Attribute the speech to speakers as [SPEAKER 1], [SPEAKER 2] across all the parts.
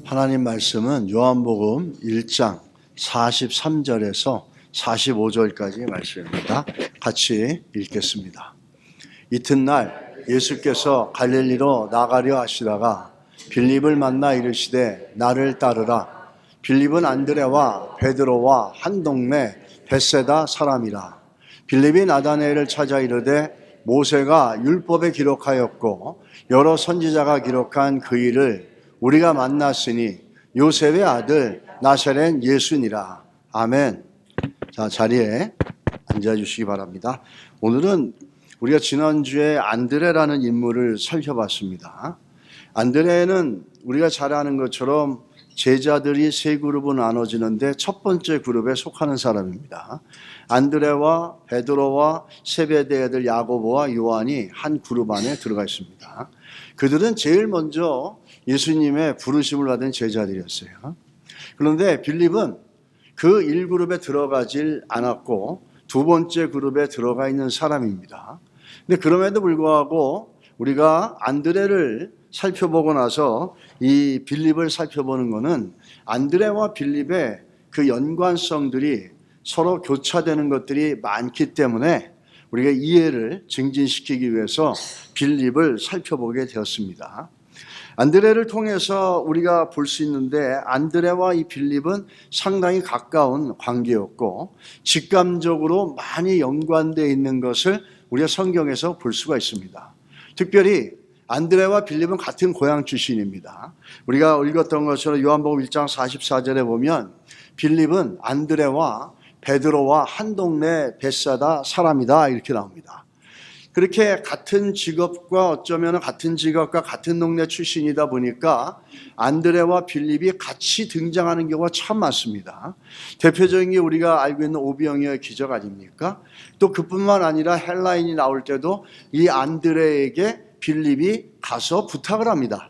[SPEAKER 1] 하나님 말씀은 요한복음 1장 43절에서 45절까지의 말씀입니다. 같이 읽겠습니다. 이튿날 예수께서 갈릴리로 나가려 하시다가 빌립을 만나 이르시되 나를 따르라. 빌립은 안드레와 베드로와 한 동네 벳세다 사람이라. 빌립이 나다나엘을 찾아 이르되 모세가 율법에 기록하였고 여러 선지자가 기록한 그 일을 우리가 만났으니 요셉의 아들 나사렛 예수니라. 아멘. 자, 자리에 앉아주시기 바랍니다. 오늘은 우리가 지난주에 안드레라는 인물을 살펴봤습니다. 안드레는 우리가 잘 아는 것처럼 제자들이 세 그룹으로 나눠지는데 첫 번째 그룹에 속하는 사람입니다. 안드레와 베드로와 세베대의 아들 야고보와 요한이 한 그룹 안에 들어가 있습니다. 그들은 제일 먼저 예수님의 부르심을 받은 제자들이었어요. 그런데 빌립은 그 1그룹에 들어가질 않았고 두 번째 그룹에 들어가 있는 사람입니다. 근데 그럼에도 불구하고 우리가 안드레를 살펴보고 나서 이 빌립을 살펴보는 것은 안드레와 빌립의 그 연관성들이 서로 교차되는 것들이 많기 때문에 우리가 이해를 증진시키기 위해서 빌립을 살펴보게 되었습니다. 안드레를 통해서 우리가 볼 수 있는데 안드레와 이 빌립은 상당히 가까운 관계였고 직감적으로 많이 연관되어 있는 것을 우리가 성경에서 볼 수가 있습니다. 특별히 안드레와 빌립은 같은 고향 출신입니다. 우리가 읽었던 것처럼 요한복음 1장 44절에 보면 빌립은 안드레와 베드로와 한 동네 벳사다 사람이다 이렇게 나옵니다. 그렇게 같은 직업과 어쩌면 같은 직업과 같은 동네 출신이다 보니까 안드레와 빌립이 같이 등장하는 경우가 참 많습니다. 대표적인 게 우리가 알고 있는 오병이어의 기적 아닙니까? 또 그뿐만 아니라 헬라인이 나올 때도 이 안드레에게 빌립이 가서 부탁을 합니다.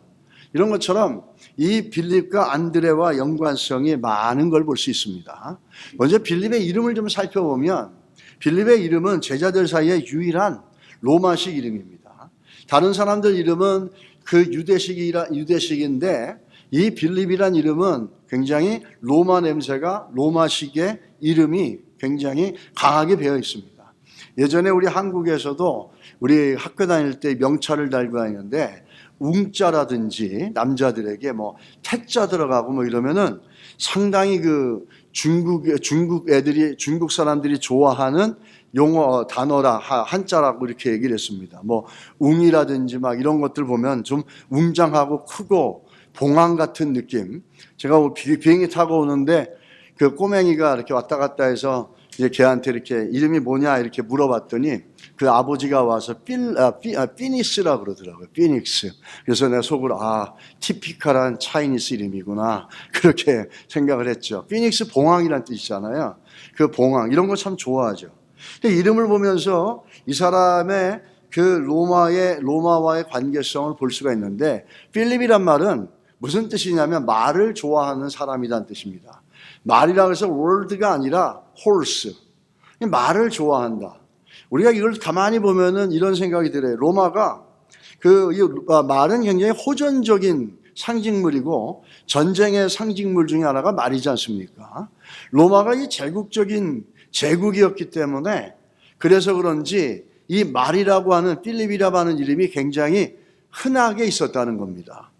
[SPEAKER 1] 이런 것처럼 이 빌립과 안드레와 연관성이 많은 걸 볼 수 있습니다. 먼저 빌립의 이름을 좀 살펴보면 빌립의 이름은 제자들 사이에 유일한 로마식 이름입니다. 다른 사람들 이름은 그 유대식인데 이 빌립이란 이름은 굉장히 로마 냄새가 로마식의 이름이 굉장히 강하게 배어 있습니다. 예전에 우리 한국에서도 우리 학교 다닐 때 명찰을 달고 다니는데 웅자라든지 남자들에게 뭐 태자 들어가고 뭐 이러면은 상당히 그 중국 사람들이 좋아하는 용어 단어라 한자라고 이렇게 얘기를 했습니다. 뭐 웅이라든지 막 이런 것들 보면 좀 웅장하고 크고 봉황 같은 느낌. 제가 비행기 타고 오는데 그 꼬맹이가 이렇게 왔다 갔다 해서 이제 걔한테 이렇게 이름이 뭐냐 이렇게 물어봤더니 그 아버지가 와서 피닉스라고 그러더라고요. 피닉스. 그래서 내가 속으로 티피컬한 차이니스 이름이구나 그렇게 생각을 했죠. 피닉스 봉황이란 뜻이잖아요. 그 봉황 이런 거 참 좋아하죠. 근데 이름을 보면서 이 사람의 그 로마와의 관계성을 볼 수가 있는데 필립이란 말은 무슨 뜻이냐면 말을 좋아하는 사람이란 뜻입니다. 말이라고 해서 월드가 아니라 홀스. 말을 좋아한다. 우리가 이걸 가만히 보면은 이런 생각이 들어요. 로마가 말은 굉장히 호전적인 상징물이고 전쟁의 상징물 중에 하나가 말이지 않습니까? 로마가 이 제국적인 제국이었기 때문에 그래서 그런지 이 말이라고 하는 필립이라고 하는 이름이 굉장히 흔하게 있었다는 겁니다.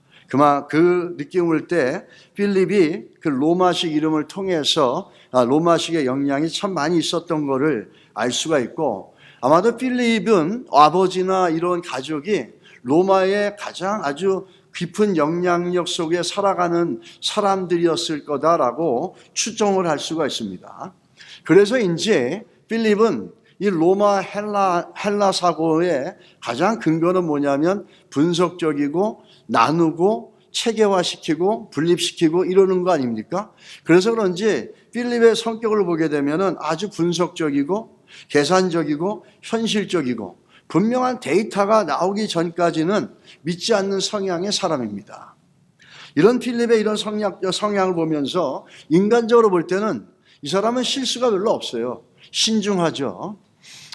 [SPEAKER 1] 그 느낌을 때 필립이 그 로마식 이름을 통해서 로마식의 영향이 참 많이 있었던 것을 알 수가 있고 아마도 필립은 아버지나 이런 가족이 로마의 가장 아주 깊은 영향력 속에 살아가는 사람들이었을 거다라고 추정을 할 수가 있습니다. 그래서 이제 필립은 이 로마 헬라 사고의 가장 근거는 뭐냐면 분석적이고 나누고 체계화시키고 분립시키고 이러는 거 아닙니까? 그래서 그런지 필립의 성격을 보게 되면은 아주 분석적이고 계산적이고 현실적이고 분명한 데이터가 나오기 전까지는 믿지 않는 성향의 사람입니다. 이런 필립의 이런 성향을 보면서 인간적으로 볼 때는 이 사람은 실수가 별로 없어요. 신중하죠.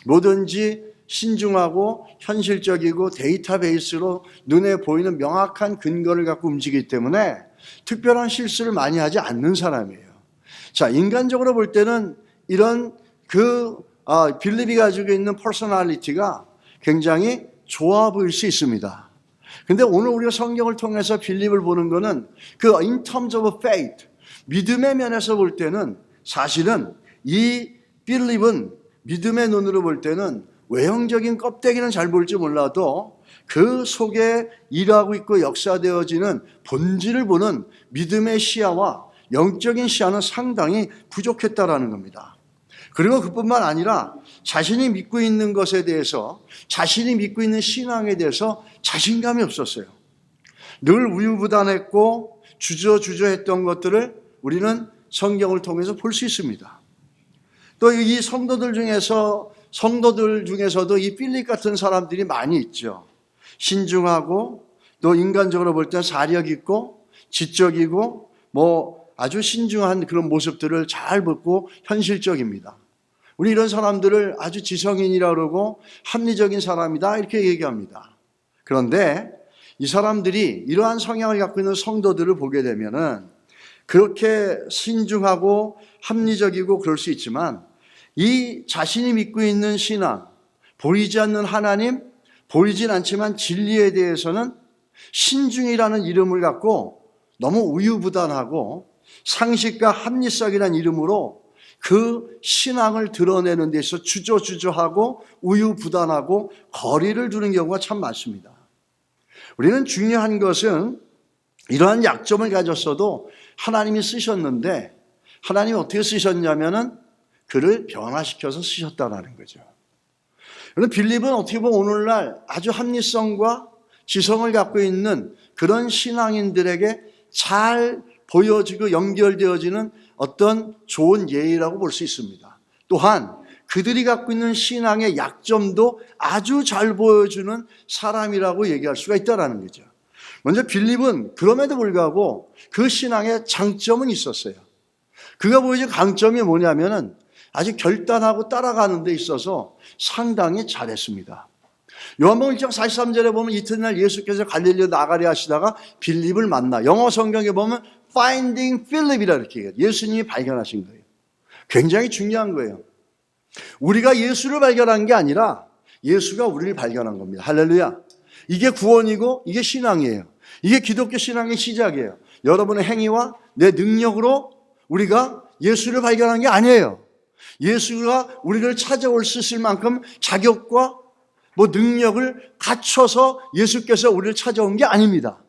[SPEAKER 1] 뭐든지 신중하고 현실적이고 데이터베이스로 눈에 보이는 명확한 근거를 갖고 움직이기 때문에 특별한 실수를 많이 하지 않는 사람이에요. 자, 인간적으로 볼 때는 이런 빌립이 가지고 있는 퍼스널리티가 굉장히 좋아 보일 수 있습니다. 근데 오늘 우리가 성경을 통해서 빌립을 보는 거는 in terms of faith, 믿음의 면에서 볼 때는 사실은 이 빌립은 믿음의 눈으로 볼 때는 외형적인 껍데기는 잘 볼지 몰라도 그 속에 일하고 있고 역사되어지는 본질을 보는 믿음의 시야와 영적인 시야는 상당히 부족했다라는 겁니다. 그리고 그뿐만 아니라 자신이 믿고 있는 것에 대해서, 자신이 믿고 있는 신앙에 대해서 자신감이 없었어요. 늘 우유부단했고 주저주저했던 것들을 우리는 성경을 통해서 볼 수 있습니다. 또 이 성도들 중에서도 이 빌립 같은 사람들이 많이 있죠. 신중하고 또 인간적으로 볼 때 사력 있고 지적이고 아주 신중한 그런 모습들을 잘 보고 현실적입니다. 우리 이런 사람들을 아주 지성인이라고 그러고 합리적인 사람이다 이렇게 얘기합니다. 그런데 이 사람들이 이러한 성향을 갖고 있는 성도들을 보게 되면은 그렇게 신중하고 합리적이고 그럴 수 있지만 이 자신이 믿고 있는 신앙, 보이지 않는 하나님, 보이진 않지만 진리에 대해서는 신중이라는 이름을 갖고 너무 우유부단하고 상식과 합리성이라는 이름으로 그 신앙을 드러내는 데 있어서 주저주저하고 우유부단하고 거리를 두는 경우가 참 많습니다. 우리는 중요한 것은 이러한 약점을 가졌어도 하나님이 쓰셨는데 하나님이 어떻게 쓰셨냐면은 그를 변화시켜서 쓰셨다는 거죠. 그런데 빌립은 어떻게 보면 오늘날 아주 합리성과 지성을 갖고 있는 그런 신앙인들에게 잘 보여지고 연결되어지는 어떤 좋은 예의라고 볼 수 있습니다. 또한 그들이 갖고 있는 신앙의 약점도 아주 잘 보여주는 사람이라고 얘기할 수가 있다는 거죠. 먼저 빌립은 그럼에도 불구하고 그 신앙의 장점은 있었어요. 그가 보여준 강점이 뭐냐면은 아주 결단하고 따라가는 데 있어서 상당히 잘했습니다. 요한복음 1장 43절에 보면 이튿날 예수께서 갈릴리로 나가려 하시다가 빌립을 만나, 영어 성경에 보면 Finding Philip이라 이렇게 얘기해요. 예수님이 발견하신 거예요. 굉장히 중요한 거예요. 우리가 예수를 발견한 게 아니라 예수가 우리를 발견한 겁니다. 할렐루야. 이게 구원이고 이게 신앙이에요. 이게 기독교 신앙의 시작이에요. 여러분의 행위와 내 능력으로 우리가 예수를 발견한 게 아니에요. 예수가 우리를 찾아올 수 있을 만큼 자격과 능력을 갖춰서 예수께서 우리를 찾아온 게 아닙니다.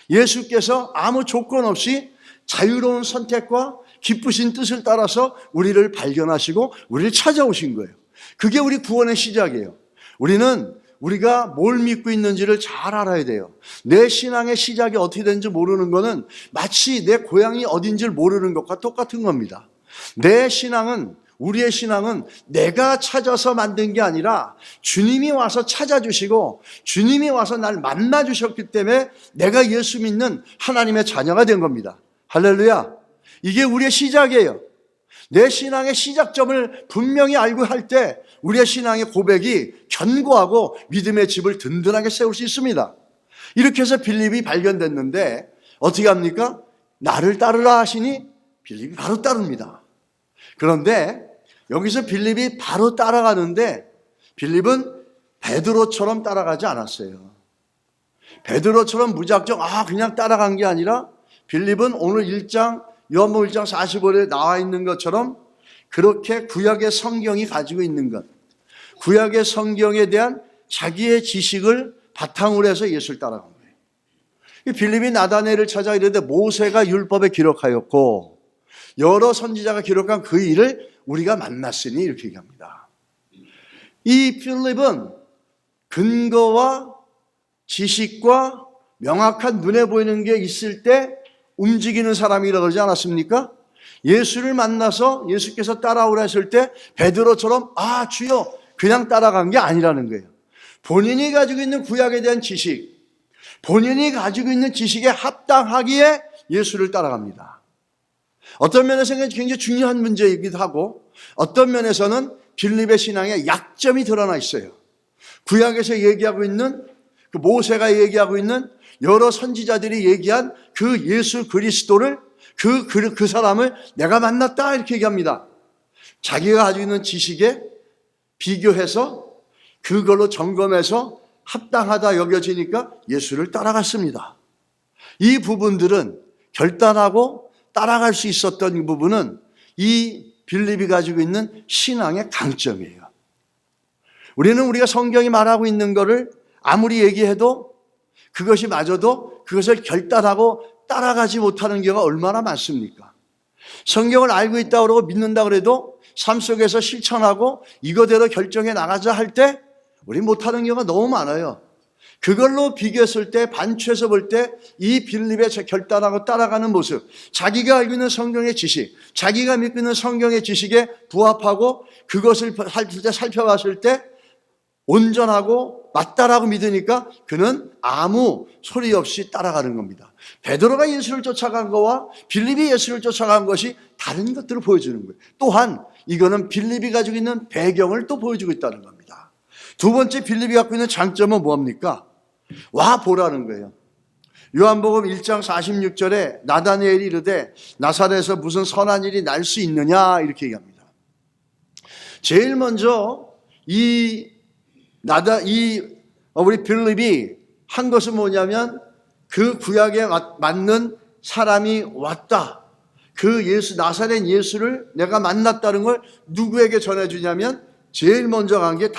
[SPEAKER 1] 예수께서 아무 조건 없이 자유로운 선택과 기쁘신 뜻을 따라서 우리를 발견하시고 우리를 찾아오신 거예요. 그게 우리 구원의 시작이에요. 우리가 뭘 믿고 있는지를 잘 알아야 돼요. 내 신앙의 시작이 어떻게 되는지 모르는 거는 마치 내 고향이 어딘지를 모르는 것과 똑같은 겁니다. 우리의 신앙은 내가 찾아서 만든 게 아니라 주님이 와서 찾아주시고 주님이 와서 날 만나주셨기 때문에 내가 예수 믿는 하나님의 자녀가 된 겁니다. 할렐루야. 이게 우리의 시작이에요. 내 신앙의 시작점을 분명히 알고 할 때 우리의 신앙의 고백이 견고하고 믿음의 집을 든든하게 세울 수 있습니다. 이렇게 해서 빌립이 발견됐는데 어떻게 합니까? 나를 따르라 하시니 빌립이 바로 따릅니다. 그런데 여기서 빌립이 바로 따라가는데 빌립은 베드로처럼 따라가지 않았어요. 베드로처럼 무작정 그냥 따라간 게 아니라 빌립은 오늘 요한복음 1장 45절에 나와 있는 것처럼 그렇게 구약의 성경이 가지고 있는 것, 구약의 성경에 대한 자기의 지식을 바탕으로 해서 예수를 따라간 거예요. 빌립이 나다나엘을 찾아 이르되 모세가 율법에 기록하였고 여러 선지자가 기록한 그 일을 우리가 만났으니 이렇게 얘기합니다. 이 빌립은 근거와 지식과 명확한 눈에 보이는 게 있을 때 움직이는 사람이라고 그러지 않았습니까? 예수를 만나서 예수께서 따라오라 했을 때 베드로처럼 주여 그냥 따라간 게 아니라는 거예요. 본인이 가지고 있는 구약에 대한 지식, 본인이 가지고 있는 지식에 합당하기에 예수를 따라갑니다. 어떤 면에서는 굉장히 중요한 문제이기도 하고 어떤 면에서는 빌립의 신앙에 약점이 드러나 있어요. 구약에서 얘기하고 있는 그 모세가 얘기하고 있는 여러 선지자들이 얘기한 그 예수 그리스도를 그 사람을 내가 만났다 이렇게 얘기합니다. 자기가 가지고 있는 지식에 비교해서 그걸로 점검해서 합당하다 여겨지니까 예수를 따라갔습니다. 이 부분들은 결단하고 따라갈 수 있었던 이 부분은 이 빌립이 가지고 있는 신앙의 강점이에요. 우리가 성경이 말하고 있는 것을 아무리 얘기해도 그것이 마저도 그것을 결단하고 따라가지 못하는 경우가 얼마나 많습니까? 성경을 알고 있다고 그러고 믿는다고 그래도 삶 속에서 실천하고 이거대로 결정해 나가자 할 때 우리 못하는 경우가 너무 많아요. 그걸로 비교했을 때 반추해서 볼 때 이 빌립의 결단하고 따라가는 모습, 자기가 알고 있는 성경의 지식, 자기가 믿고 있는 성경의 지식에 부합하고 그것을 살펴봤을 때 온전하고 맞다라고 믿으니까 그는 아무 소리 없이 따라가는 겁니다. 베드로가 예수를 쫓아간 거와 빌립이 예수를 쫓아간 것이 다른 것들을 보여주는 거예요. 또한 이거는 빌립이 가지고 있는 배경을 또 보여주고 있다는 겁니다. 두 번째 빌립이 갖고 있는 장점은 뭡니까? 와 보라는 거예요. 요한복음 1장 46절에 나다니엘이 이르되 나사렛에서 무슨 선한 일이 날 수 있느냐 이렇게 얘기합니다. 제일 먼저 우리 빌립이 한 것은 뭐냐면 그 구약에 맞는 사람이 왔다. 그 예수, 나사렛 예수를 내가 만났다는 걸 누구에게 전해주냐면 제일 먼저 간 게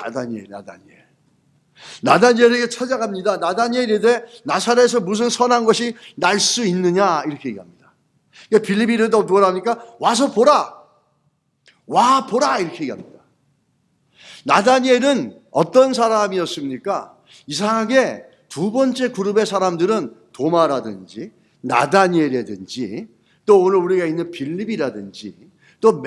[SPEAKER 1] 나다니엘에게 찾아갑니다. 나다니엘이 이르되 나사렛에서 무슨 선한 것이 날 수 있느냐 이렇게 얘기합니다. 그러니까 빌립이 이르되 뭐랍니까? 와서 보라. 와 보라 이렇게 얘기합니다. 나다니엘은 어떤 사람이었습니까? 이상하게 두 번째 그룹의 사람들은 도마라든지 나다니엘이라든지 또 오늘 우리가 있는 빌립이라든지 또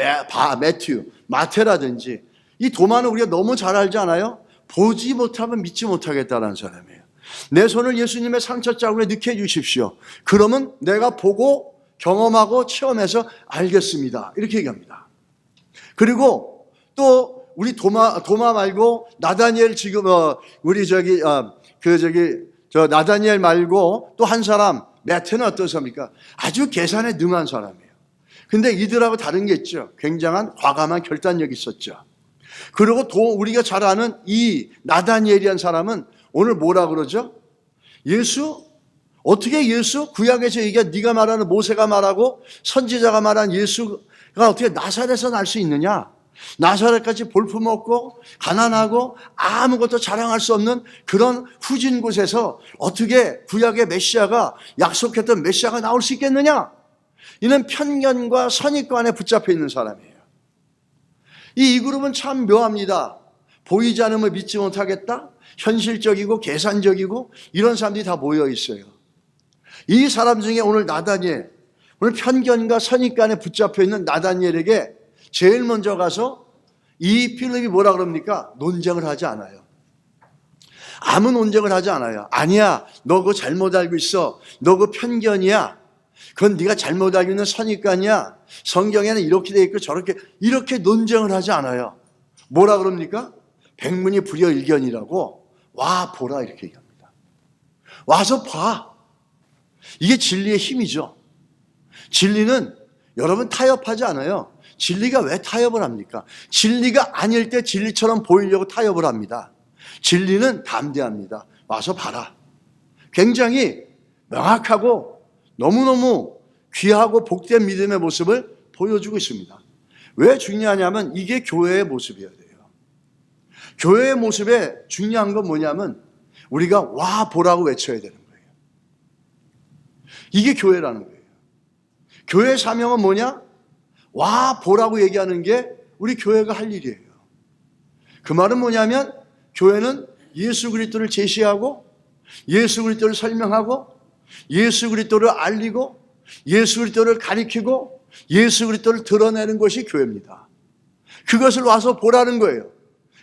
[SPEAKER 1] 매튜, 마태라든지 이 도마는 우리가 너무 잘 알지 않아요? 보지 못하면 믿지 못하겠다는 사람이에요. 내 손을 예수님의 상처 자국에 넣게 해주십시오. 그러면 내가 보고 경험하고 체험해서 알겠습니다. 이렇게 얘기합니다. 그리고 또 우리 도마 말고 나다니엘 지금 나다니엘 말고 또 한 사람 매태는 어떤 사람입니까? 아주 계산에 능한 사람이에요. 근데 이들하고 다른 게 있죠. 굉장한 과감한 결단력이 있었죠. 그리고 또 우리가 잘 아는 이 나다니엘이라는 사람은 오늘 뭐라 그러죠? 어떻게 예수? 구약에서 얘기한 네가 말하는 모세가 말하고 선지자가 말한 예수가 어떻게 나사렛에서 날 수 있느냐? 나사렛까지 볼품없고 가난하고 아무것도 자랑할 수 없는 그런 후진 곳에서 어떻게 구약의 메시아가 약속했던 메시아가 나올 수 있겠느냐? 이는 편견과 선입관에 붙잡혀 있는 사람이에요. 이 그룹은 참 묘합니다. 보이지 않으면 믿지 못하겠다? 현실적이고 계산적이고 이런 사람들이 다 모여 있어요. 이 사람 중에 오늘 편견과 선입관에 붙잡혀 있는 나다니엘에게 제일 먼저 가서 이 빌립이 뭐라 그럽니까? 논쟁을 하지 않아요. 아무 논쟁을 하지 않아요. 아니야, 너 그거 잘못 알고 있어. 너 그거 편견이야. 그건 네가 잘못 알고 있는 선입관이야. 성경에는 이렇게 돼 있고 저렇게 이렇게 논쟁을 하지 않아요. 뭐라 그럽니까? 백문이 불여일견이라고 와 보라 이렇게 얘기합니다. 와서 봐. 이게 진리의 힘이죠. 진리는 여러분 타협하지 않아요. 진리가 왜 타협을 합니까? 진리가 아닐 때 진리처럼 보이려고 타협을 합니다. 진리는 담대합니다. 와서 봐라. 굉장히 명확하고 너무너무 귀하고 복된 믿음의 모습을 보여주고 있습니다. 왜 중요하냐면 이게 교회의 모습이어야 돼요. 교회의 모습에 중요한 건 뭐냐면 우리가 와 보라고 외쳐야 되는 거예요. 이게 교회라는 거예요. 교회의 사명은 뭐냐? 와 보라고 얘기하는 게 우리 교회가 할 일이에요. 그 말은 뭐냐면 교회는 예수 그리스도를 제시하고 예수 그리스도를 설명하고 예수 그리스도를 알리고 예수 그리스도를 가리키고 예수 그리스도를 드러내는 것이 교회입니다. 그것을 와서 보라는 거예요.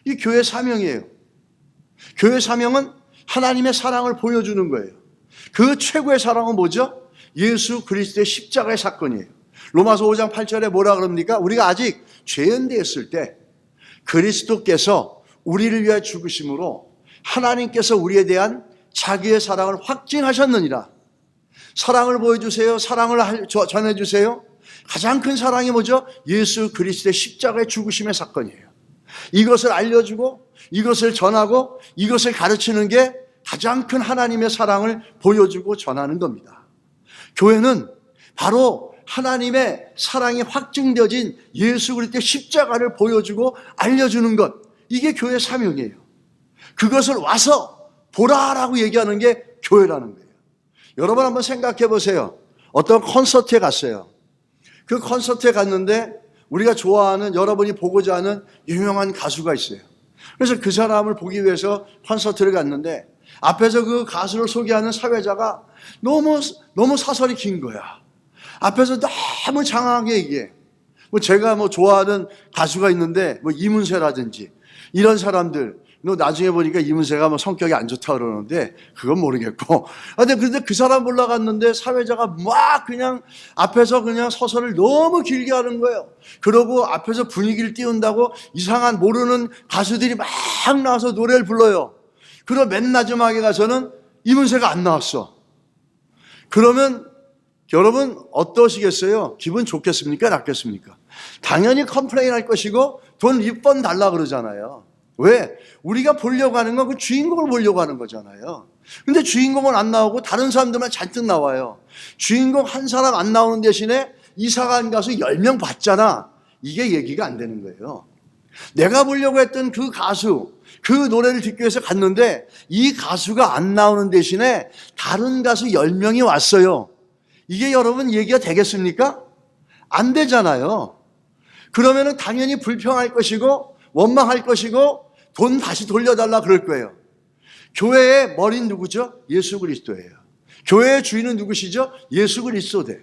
[SPEAKER 1] 이 교회 사명이에요. 교회 사명은 하나님의 사랑을 보여주는 거예요. 그 최고의 사랑은 뭐죠? 예수 그리스도의 십자가의 사건이에요. 로마서 5장 8절에 뭐라 그럽니까? 우리가 아직 죄인되었을 때 그리스도께서 우리를 위하여 죽으심으로 하나님께서 우리에 대한 자기의 사랑을 확증하셨느니라. 사랑을 보여주세요. 사랑을 전해주세요. 가장 큰 사랑이 뭐죠? 예수 그리스도의 십자가의 죽으심의 사건이에요. 이것을 알려주고 이것을 전하고 이것을 가르치는 게 가장 큰 하나님의 사랑을 보여주고 전하는 겁니다. 교회는 바로 하나님의 사랑이 확증되어진 예수 그리스도의 십자가를 보여주고 알려주는 것, 이게 교회의 사명이에요. 그것을 와서 보라라고 얘기하는 게 교회라는 거예요. 여러분 한번 생각해 보세요. 어떤 콘서트에 갔어요. 그 콘서트에 갔는데 우리가 좋아하는, 여러분이 보고자 하는 유명한 가수가 있어요. 그래서 그 사람을 보기 위해서 콘서트를 갔는데 앞에서 그 가수를 소개하는 사회자가 너무 사설이 긴 거야. 앞에서 너무 장황하게 얘기해. 제가 좋아하는 가수가 있는데 이문세라든지 이런 사람들, 나중에 보니까 이문세가 성격이 안 좋다 그러는데 그건 모르겠고. 근데 그 사람 올라갔는데 사회자가 막 그냥 앞에서 그냥 서설을 너무 길게 하는 거예요. 그러고 앞에서 분위기를 띄운다고 이상한 모르는 가수들이 막 나와서 노래를 불러요. 그리고 맨 마지막에 가서는 이문세가 안 나왔어. 그러면 여러분 어떠시겠어요? 기분 좋겠습니까? 나쁘겠습니까? 당연히 컴플레인 할 것이고 돈 6번 달라 그러잖아요. 왜? 우리가 보려고 하는 건 그 주인공을 보려고 하는 거잖아요. 근데 주인공은 안 나오고 다른 사람들만 잔뜩 나와요. 주인공 한 사람 안 나오는 대신에 이사간 가수 10명 봤잖아. 이게 얘기가 안 되는 거예요. 내가 보려고 했던 그 가수, 그 노래를 듣기 위해서 갔는데 이 가수가 안 나오는 대신에 다른 가수 10명이 왔어요. 이게 여러분 얘기가 되겠습니까? 안 되잖아요. 그러면은 당연히 불평할 것이고 원망할 것이고 돈 다시 돌려달라 그럴 거예요. 교회의 머리는 누구죠? 예수 그리스도예요. 교회의 주인은 누구시죠? 예수 그리스도예요.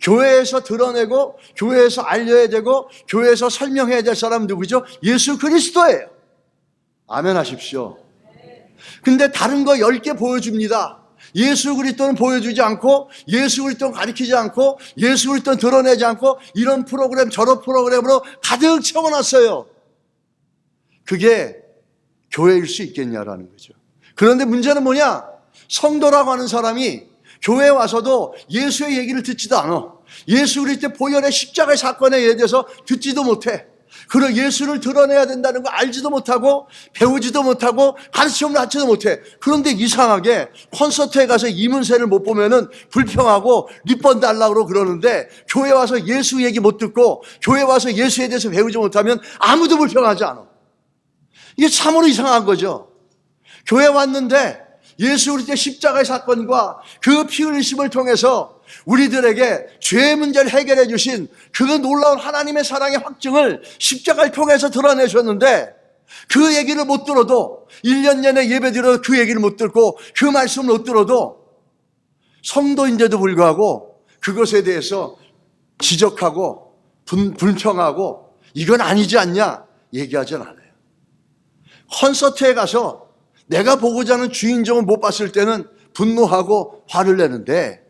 [SPEAKER 1] 교회에서 드러내고 교회에서 알려야 되고 교회에서 설명해야 될 사람은 누구죠? 예수 그리스도예요. 아멘 하십시오. 근데 다른 거 10개 보여줍니다. 예수 그리스도는 보여주지 않고 예수 그리스도는 가르치지 않고 예수 그리스도는 드러내지 않고 이런 프로그램 저런 프로그램으로 가득 채워놨어요. 그게 교회일 수 있겠냐라는 거죠. 그런데 문제는 뭐냐? 성도라고 하는 사람이 교회에 와서도 예수의 얘기를 듣지도 않아. 예수 그리스도의 보혈의 십자가의 사건에 대해서 듣지도 못해. 그리고 예수를 드러내야 된다는 걸 알지도 못하고 배우지도 못하고 가르침을 받지도 못해. 그런데 이상하게 콘서트에 가서 이문세를 못 보면은 불평하고 리본 달라고 그러는데 교회 와서 예수 얘기 못 듣고 교회 와서 예수에 대해서 배우지 못하면 아무도 불평하지 않아. 이게 참으로 이상한 거죠. 교회 왔는데 예수 그리스도의 십자가의 사건과 그 피 흘리심을 통해서 우리들에게 죄의 문제를 해결해 주신 그 놀라운 하나님의 사랑의 확증을 십자가를 통해서 드러내 주셨는데 그 얘기를 못 들어도 1년 내내 예배 드려도 그 얘기를 못 듣고 그 말씀을 못 들어도 성도인데도 불구하고 그것에 대해서 지적하고 불평하고 이건 아니지 않냐 얘기하진 않아요. 콘서트에 가서 내가 보고자 하는 주인공을 못 봤을 때는 분노하고 화를 내는데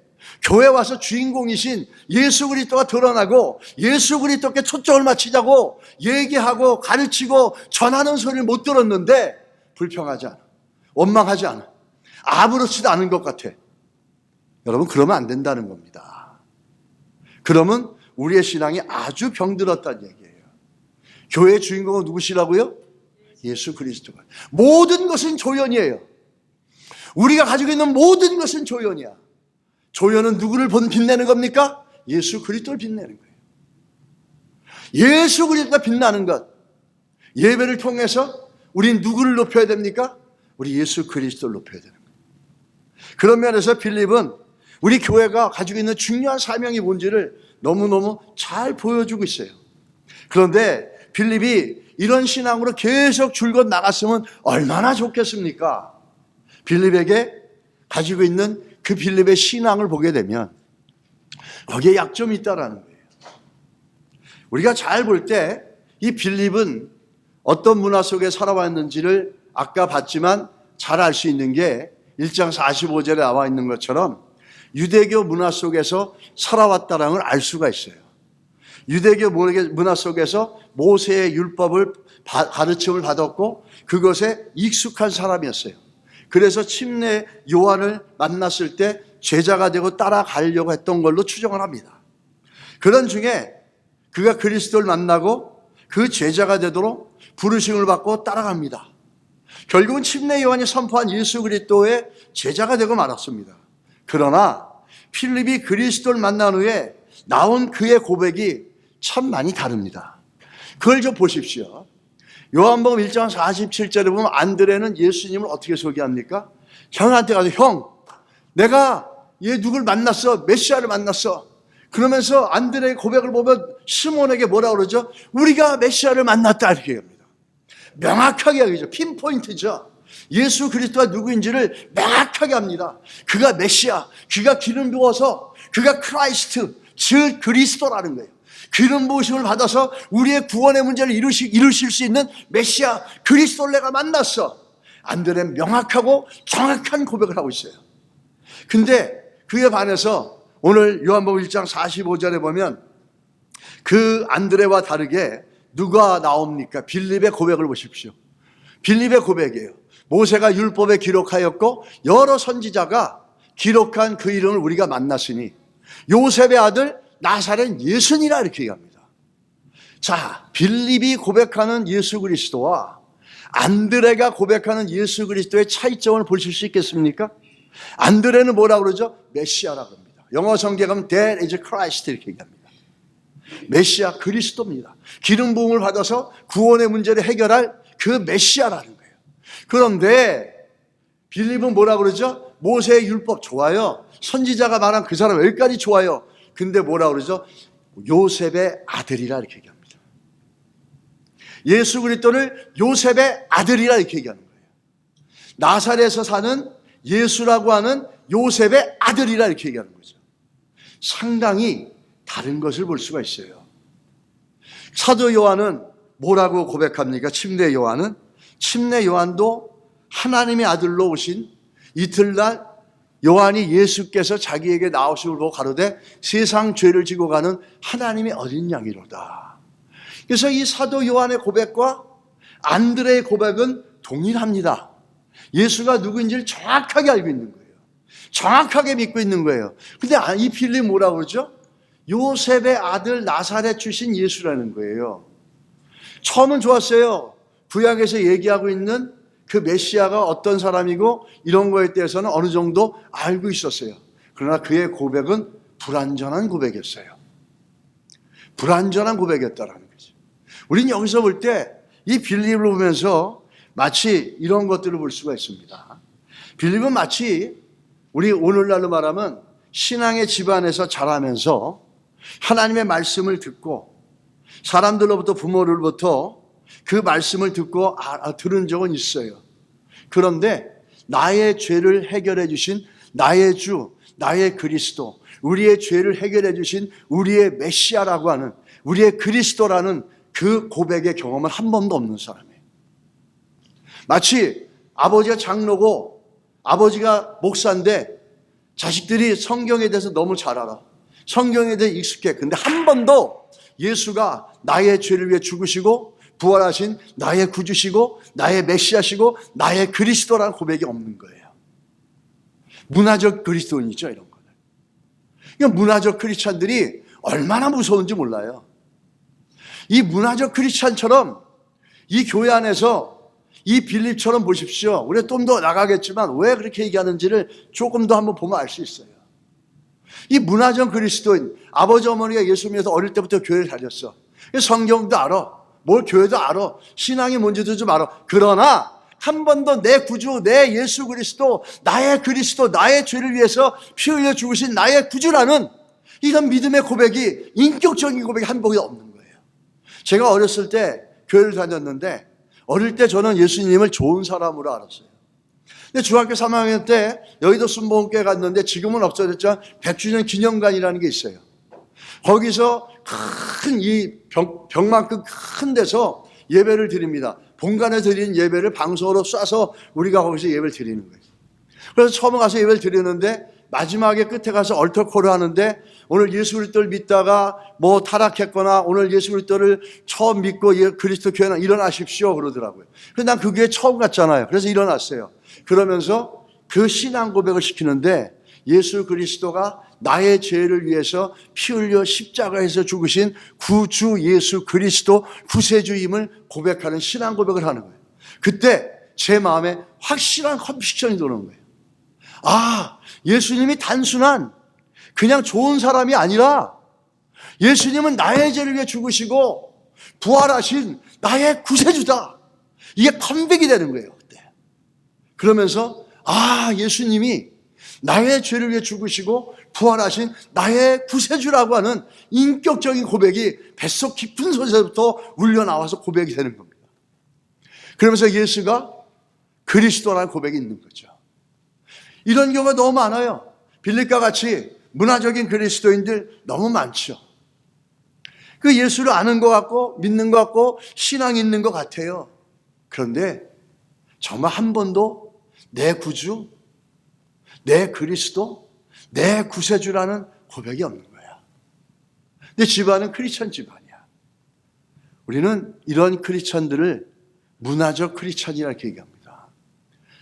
[SPEAKER 1] 교회 와서 주인공이신 예수 그리스도가 드러나고 예수 그리스도께 초점을 맞추자고 얘기하고 가르치고 전하는 소리를 못 들었는데 불평하지 않아. 원망하지 않아. 아무렇지도 않은 것 같아. 여러분 그러면 안 된다는 겁니다. 그러면 우리의 신앙이 아주 병들었다는 얘기예요. 교회의 주인공은 누구시라고요? 예수 그리스도가. 모든 것은 조연이에요. 우리가 가지고 있는 모든 것은 조연이야. 조연은 누구를 빛내는 겁니까? 예수 그리스도를 빛내는 거예요. 예수 그리스도가 빛나는 것. 예배를 통해서 우린 누구를 높여야 됩니까? 우리 예수 그리스도를 높여야 되는 거예요. 그런 면에서 빌립은 우리 교회가 가지고 있는 중요한 사명이 뭔지를 너무너무 잘 보여주고 있어요. 그런데 빌립이 이런 신앙으로 계속 줄곧 나갔으면 얼마나 좋겠습니까? 빌립에게 가지고 있는 그 빌립의 신앙을 보게 되면 거기에 약점이 있다라는 거예요. 우리가 잘 볼 때 이 빌립은 어떤 문화 속에 살아왔는지를 아까 봤지만 잘 알 수 있는 게 1장 45절에 나와 있는 것처럼 유대교 문화 속에서 살아왔다는 걸 알 수가 있어요. 유대교 문화 속에서 모세의 율법을 가르침을 받았고 그것에 익숙한 사람이었어요. 그래서 침례 요한을 만났을 때 제자가 되고 따라가려고 했던 걸로 추정을 합니다. 그런 중에 그가 그리스도를 만나고 그 제자가 되도록 부르심을 받고 따라갑니다. 결국은 침례 요한이 선포한 예수 그리스도의 제자가 되고 말았습니다. 그러나 필립이 그리스도를 만난 후에 나온 그의 고백이 참 많이 다릅니다. 그걸 좀 보십시오. 요한복음 1장 47절에 보면 안드레는 예수님을 어떻게 소개합니까? 형한테 가서 형, 내가 얘 누굴 만났어? 메시아를 만났어. 그러면서 안드레의 고백을 보면 시몬에게 뭐라 그러죠? 우리가 메시아를 만났다 이렇게 합니다. 명확하게 하죠. 핀포인트죠. 예수 그리스도가 누구인지를 명확하게 합니다. 그가 메시아, 그가 기름 부어서 그가 크라이스트, 즉 그리스도라는 거예요. 기름 부으심을 받아서 우리의 구원의 문제를 이루실 수 있는 메시아 그리스도를 내가 만났어. 안드레는 명확하고 정확한 고백을 하고 있어요. 근데 그에 반해서 오늘 요한복음 1장 45절에 보면 그 안드레와 다르게 누가 나옵니까? 빌립의 고백을 보십시오. 빌립의 고백이에요. 모세가 율법에 기록하였고 여러 선지자가 기록한 그 이름을 우리가 만났으니 요셉의 아들 나사렛 예수니라 이렇게 얘기합니다. 자, 빌립이 고백하는 예수 그리스도와 안드레가 고백하는 예수 그리스도의 차이점을 보실 수 있겠습니까? 안드레는 뭐라고 그러죠? 메시아라고 합니다. 영어 성경은 That is Christ 이렇게 얘기합니다. 메시아 그리스도입니다. 기름 부음을 받아서 구원의 문제를 해결할 그 메시아라는 거예요. 그런데 빌립은 뭐라고 그러죠? 모세의 율법 좋아요. 선지자가 말한 그 사람 여기까지 좋아요. 근데 뭐라고 그러죠? 요셉의 아들이라 이렇게 얘기합니다. 예수 그리스도를 요셉의 아들이라 이렇게 얘기하는 거예요. 나사렛에서 사는 예수라고 하는 요셉의 아들이라 이렇게 얘기하는 거죠. 상당히 다른 것을 볼 수가 있어요. 사도 요한은 뭐라고 고백합니까? 침례 요한은 침례 요한도 하나님의 아들로 오신 이틀날 요한이 예수께서 자기에게 나오심을 보고 가로되 세상 죄를 지고 가는 하나님의 어린 양이로다. 그래서 이 사도 요한의 고백과 안드레의 고백은 동일합니다. 예수가 누구인지를 정확하게 알고 있는 거예요. 정확하게 믿고 있는 거예요. 근데 이 빌립 뭐라고 그러죠? 요셉의 아들 나사렛 출신 예수라는 거예요. 처음은 좋았어요. 구약에서 얘기하고 있는 그 메시아가 어떤 사람이고 이런 거에 대해서는 어느 정도 알고 있었어요. 그러나 그의 고백은 불완전한 고백이었어요. 불완전한 고백이었다라는 거죠. 우리는 여기서 볼 때 이 빌립을 보면서 마치 이런 것들을 볼 수가 있습니다. 빌립은 마치 우리 오늘날로 말하면 신앙의 집안에서 자라면서 하나님의 말씀을 듣고 사람들로부터 부모로부터 그 말씀을 듣고 들은 적은 있어요. 그런데 나의 죄를 해결해 주신 나의 주, 나의 그리스도, 우리의 죄를 해결해 주신 우리의 메시아라고 하는 우리의 그리스도라는 그 고백의 경험은 한 번도 없는 사람이에요. 마치 아버지가 장로고 아버지가 목사인데 자식들이 성경에 대해서 너무 잘 알아. 성경에 대해 익숙해. 근데 한 번도 예수가 나의 죄를 위해 죽으시고 부활하신 나의 구주시고 나의 메시아시고 나의 그리스도라는 고백이 없는 거예요. 문화적 그리스도인이죠, 이런 거는. 그러니까 문화적 크리스찬들이 얼마나 무서운지 몰라요. 이 문화적 크리스찬처럼 이 교회 안에서 이 빌립처럼 보십시오. 우리가 좀 더 나가겠지만 왜 그렇게 얘기하는지를 조금 더 한번 보면 알 수 있어요. 이 문화적 그리스도인 아버지 어머니가 예수 믿어서 어릴 때부터 교회를 다녔어. 성경도 알아. 뭘 교회도 알아. 신앙이 뭔지도 좀 알아. 그러나 한 번도 내 구주, 내 예수 그리스도, 나의 그리스도, 나의 죄를 위해서 피 흘려 죽으신 나의 구주라는 이런 믿음의 고백이, 인격적인 고백이 한 번도 없는 거예요. 제가 어렸을 때 교회를 다녔는데 어릴 때 저는 예수님을 좋은 사람으로 알았어요. 근데 중학교 3학년 때 여의도 순복음교회 갔는데 지금은 없어졌지만 100주년 기념관이라는 게 있어요. 거기서 큰 이 벽만큼 큰 데서 예배를 드립니다. 본관에 드리는 예배를 방송으로 쏴서 우리가 거기서 예배를 드리는 거예요. 그래서 처음 가서 예배를 드리는데 마지막에 끝에 가서 얼터코를 하는데 오늘 예수 그리스도를 믿다가 뭐 타락했거나 오늘 예수 그리스도를 처음 믿고 그리스도 교회는 일어나십시오 그러더라고요. 그래서 난 그 교회 처음 갔잖아요. 그래서 일어났어요. 그러면서 그 신앙 고백을 시키는데 예수 그리스도가 나의 죄를 위해서 피 흘려 십자가에서 죽으신 구주 예수 그리스도 구세주임을 고백하는 신앙 고백을 하는 거예요. 그때 제 마음에 확실한 컨빅션이 도는 거예요. 아, 예수님이 단순한 그냥 좋은 사람이 아니라 예수님은 나의 죄를 위해 죽으시고 부활하신 나의 구세주다. 이게 컨빅이 되는 거예요. 그때. 그러면서 아, 예수님이 나의 죄를 위해 죽으시고 부활하신 나의 구세주라고 하는 인격적인 고백이 뱃속 깊은 곳에서부터 울려나와서 고백이 되는 겁니다. 그러면서 예수가 그리스도라는 고백이 있는 거죠. 이런 경우가 너무 많아요. 빌립과 같이 문화적인 그리스도인들 너무 많죠. 그 예수를 아는 것 같고 믿는 것 같고 신앙이 있는 것 같아요. 그런데 정말 한 번도 내 구주, 내 그리스도, 내 구세주라는 고백이 없는 거야. 내 집안은 크리스천 집안이야. 우리는 이런 크리스천들을 문화적 크리스천이라 이렇게 얘기합니다.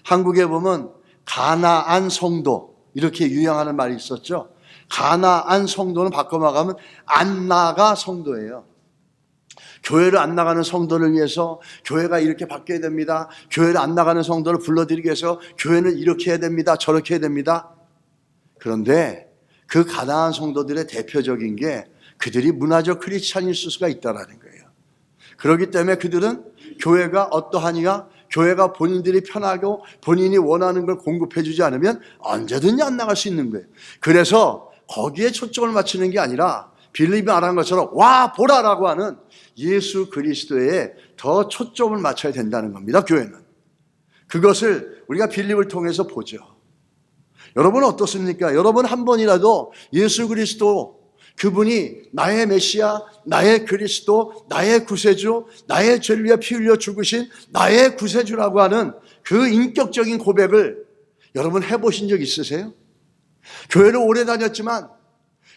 [SPEAKER 1] 한국에 보면 가나안 성도 이렇게 유행하는 말이 있었죠. 가나안 성도는 바꿔 말하면 안 나가 성도예요. 교회를 안 나가는 성도를 위해서 교회가 이렇게 바뀌어야 됩니다. 교회를 안 나가는 성도를 불러들이기 위해서 교회는 이렇게 해야 됩니다. 저렇게 해야 됩니다. 그런데 그 가나안 성도들의 대표적인 게 그들이 문화적 크리스찬일 수가 있다는 거예요. 그렇기 때문에 그들은 교회가 어떠하니가 교회가 본인들이 편하고 본인이 원하는 걸 공급해 주지 않으면 언제든지 안 나갈 수 있는 거예요. 그래서 거기에 초점을 맞추는 게 아니라 빌립이 말한 것처럼 와 보라라고 하는 예수 그리스도에 더 초점을 맞춰야 된다는 겁니다. 교회는. 그것을 우리가 빌립을 통해서 보죠. 여러분은 어떻습니까? 여러분 한 번이라도 예수 그리스도 그분이 나의 메시아, 나의 그리스도, 나의 구세주, 나의 죄를 위해 피 흘려 죽으신 나의 구세주라고 하는 그 인격적인 고백을 여러분 해보신 적 있으세요? 교회를 오래 다녔지만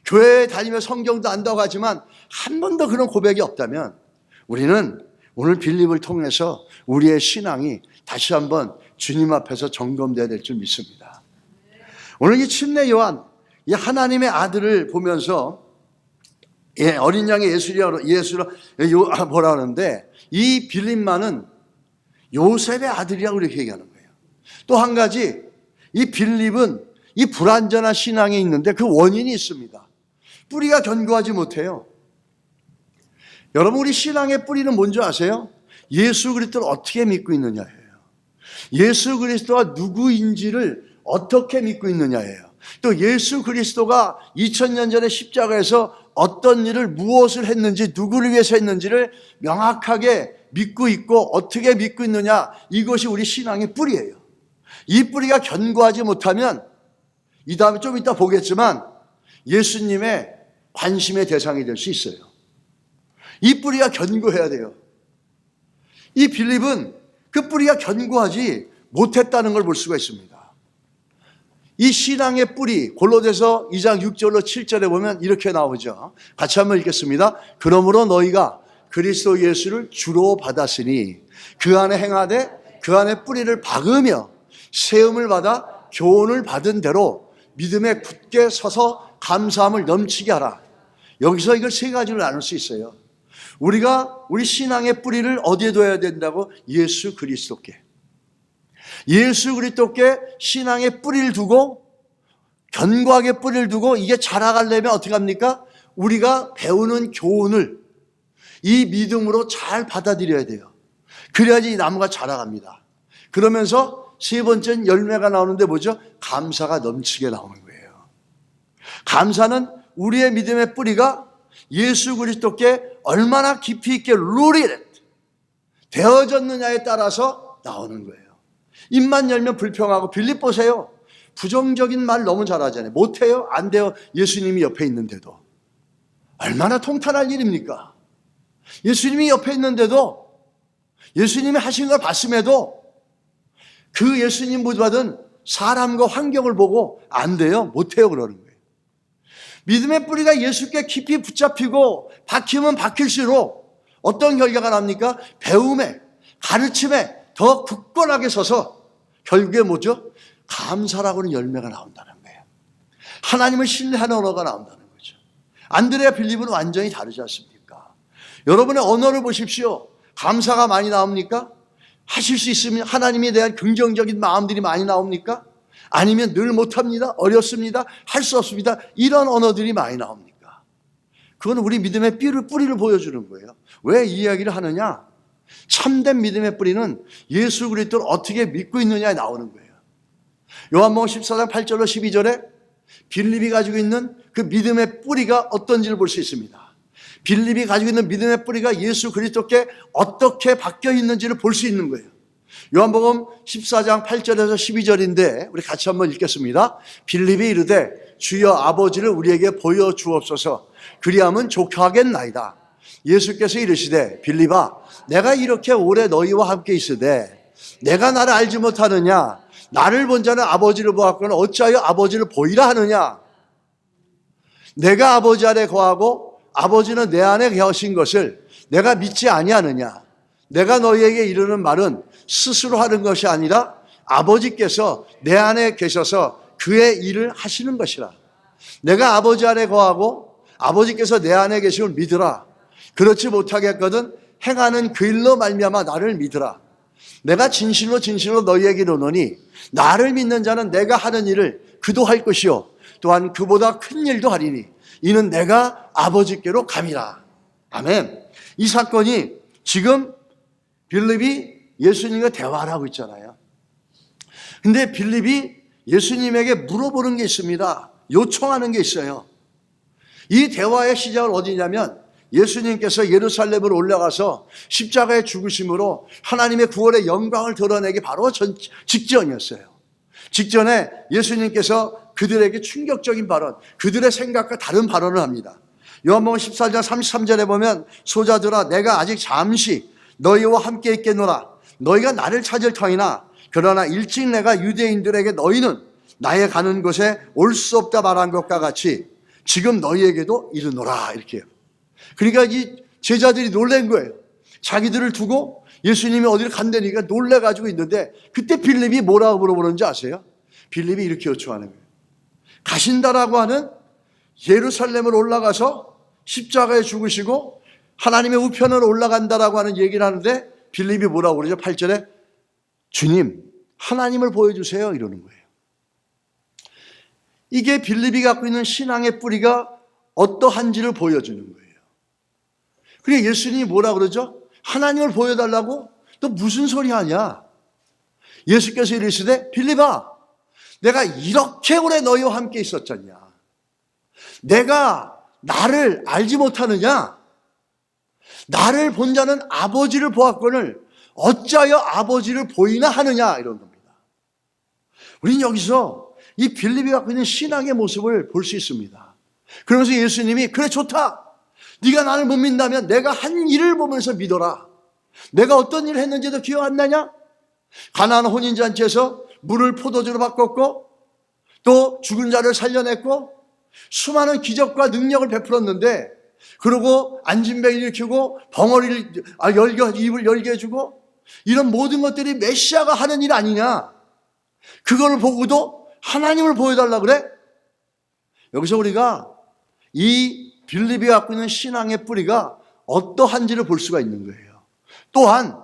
[SPEAKER 1] 교회에 다니며 성경도 안다고 하지만 한 번도 그런 고백이 없다면 우리는 오늘 빌립을 통해서 우리의 신앙이 다시 한번 주님 앞에서 점검돼야 될 줄 믿습니다. 오늘 이 침례 요한, 이 하나님의 아들을 보면서 어린 양의 예수라 뭐라 하는데 이 빌립만은 요셉의 아들이라고 이렇게 얘기하는 거예요. 또 한 가지 이 빌립은 이 불완전한 신앙이 있는데 그 원인이 있습니다. 뿌리가 견고하지 못해요. 여러분 우리 신앙의 뿌리는 뭔지 아세요? 예수 그리스도를 어떻게 믿고 있느냐예요. 예수 그리스도가 누구인지를 어떻게 믿고 있느냐예요. 또 예수 그리스도가 2000년 전에 십자가에서 어떤 일을 무엇을 했는지 누구를 위해서 했는지를 명확하게 믿고 있고 어떻게 믿고 있느냐 이것이 우리 신앙의 뿌리예요. 이 뿌리가 견고하지 못하면 이 다음에 좀 이따 보겠지만 예수님의 관심의 대상이 될 수 있어요. 이 뿌리가 견고해야 돼요. 이 빌립은 그 뿌리가 견고하지 못했다는 걸 볼 수가 있습니다. 이 신앙의 뿌리 골로새서 2장 6절로 7절에 보면 이렇게 나오죠. 같이 한번 읽겠습니다. 그러므로 너희가 그리스도 예수를 주로 받았으니 그 안에 행하되 그 안에 뿌리를 박으며 세움을 받아 교훈을 받은 대로 믿음에 굳게 서서 감사함을 넘치게 하라. 여기서 이걸 세 가지로 나눌 수 있어요. 우리가 우리 신앙의 뿌리를 어디에 둬야 된다고? 예수 그리스도께. 예수 그리스도께 신앙의 뿌리를 두고 견고하게 뿌리를 두고 이게 자라가려면 어떻게 합니까? 우리가 배우는 교훈을 이 믿음으로 잘 받아들여야 돼요. 그래야지 이 나무가 자라갑니다. 그러면서 세 번째는 열매가 나오는데 뭐죠? 감사가 넘치게 나오는 거예요. 감사는 우리의 믿음의 뿌리가 예수 그리스도께 얼마나 깊이 있게 rooted 되어졌느냐에 따라서 나오는 거예요. 입만 열면 불평하고 빌립 보세요. 부정적인 말 너무 잘하잖아요. 못해요? 안 돼요? 예수님이 옆에 있는데도. 얼마나 통탄할 일입니까? 예수님이 옆에 있는데도 예수님이 하신 걸 봤음에도 그 예수님 보좌든 사람과 환경을 보고 안 돼요, 못해요 그러는 거예요. 믿음의 뿌리가 예수께 깊이 붙잡히고 박히면 박힐수록 어떤 결과가 납니까? 배움에, 가르침에 더 굳건하게 서서 결국에 뭐죠? 감사라고 하는 열매가 나온다는 거예요. 하나님을 신뢰하는 언어가 나온다는 거죠. 안드레아 빌립은 완전히 다르지 않습니까? 여러분의 언어를 보십시오. 감사가 많이 나옵니까? 하실 수 있으면 하나님에 대한 긍정적인 마음들이 많이 나옵니까? 아니면 늘 못합니다, 어렵습니다, 할 수 없습니다, 이런 언어들이 많이 나옵니까? 그건 우리 믿음의 뿌리를 보여주는 거예요. 왜 이 이야기를 하느냐? 참된 믿음의 뿌리는 예수 그리스도를 어떻게 믿고 있느냐에 나오는 거예요. 요한복음 14장 8절로 12절에 빌립이 가지고 있는 그 믿음의 뿌리가 어떤지를 볼 수 있습니다. 빌립이 가지고 있는 믿음의 뿌리가 예수 그리스도께 어떻게 바뀌어 있는지를 볼 수 있는 거예요. 요한복음 14장 8절에서 12절인데 우리 같이 한번 읽겠습니다. 빌립이 이르되 주여 아버지를 우리에게 보여주옵소서. 그리하면 족하겠나이다. 예수께서 이르시되 빌립아 내가 이렇게 오래 너희와 함께 있으되 내가 나를 알지 못하느냐? 나를 본 자는 아버지를 보았거늘 어찌하여 아버지를 보이라 하느냐? 내가 아버지 안에 거하고 아버지는 내 안에 계신 것을 내가 믿지 아니하느냐? 내가 너희에게 이르는 말은 스스로 하는 것이 아니라 아버지께서 내 안에 계셔서 그의 일을 하시는 것이라. 내가 아버지 안에 거하고 아버지께서 내 안에 계심을 믿으라. 그렇지 못하겠거든 행하는 그 일로 말미암아 나를 믿으라. 내가 진실로 진실로 너희에게 이르노니 나를 믿는 자는 내가 하는 일을 그도 할 것이요 또한 그보다 큰 일도 하리니 이는 내가 아버지께로 감이라. 아멘. 이 사건이 지금 빌립이 예수님과 대화를 하고 있잖아요. 근데 빌립이 예수님에게 물어보는 게 있습니다. 요청하는 게 있어요. 이 대화의 시작은 어디냐면 예수님께서 예루살렘으로 올라가서 십자가에 죽으심으로 하나님의 구원의 영광을 드러내기 바로 직전이었어요. 직전에 예수님께서 그들에게 충격적인 발언, 그들의 생각과 다른 발언을 합니다. 요한복음 14장 33절에 보면 소자들아 내가 아직 잠시 너희와 함께 있겠노라. 너희가 나를 찾을 터이나 그러나 일찍 내가 유대인들에게 너희는 나의 가는 곳에 올 수 없다 말한 것과 같이 지금 너희에게도 이르노라. 이렇게 해요. 그러니까 이 제자들이 놀란 거예요. 자기들을 두고 예수님이 어디를 간다니까 놀래가지고 있는데 그때 빌립이 뭐라고 물어보는지 아세요? 빌립이 이렇게 요청하는 거예요. 가신다라고 하는 예루살렘을 올라가서 십자가에 죽으시고 하나님의 우편으로 올라간다라고 하는 얘기를 하는데 빌립이 뭐라고 그러죠? 8절에 주님 하나님을 보여주세요 이러는 거예요. 이게 빌립이 갖고 있는 신앙의 뿌리가 어떠한지를 보여주는 거예요. 그리고 예수님이 뭐라 그러죠? 하나님을 보여달라고? 너 무슨 소리 하냐? 예수께서 이르시되 빌립아 내가 이렇게 오래 너희와 함께 있었잖냐? 내가 나를 알지 못하느냐? 나를 본 자는 아버지를 보았거늘 어찌하여 아버지를 보이나 하느냐? 이런 겁니다. 우리는 여기서 이 빌립이 갖고 있는 신앙의 모습을 볼 수 있습니다. 그러면서 예수님이 그래 좋다. 네가 나를 못 믿는다면 내가 한 일을 보면서 믿어라. 내가 어떤 일을 했는지도 기억 안 나냐? 가나안 혼인잔치에서 물을 포도주로 바꿨고 또 죽은 자를 살려냈고 수많은 기적과 능력을 베풀었는데 그리고 안진뱅이를 일으키고 벙어리를 입을 열게 해주고 이런 모든 것들이 메시아가 하는 일 아니냐? 그걸 보고도 하나님을 보여달라 그래? 여기서 우리가 이 빌립이 갖고 있는 신앙의 뿌리가 어떠한지를 볼 수가 있는 거예요. 또한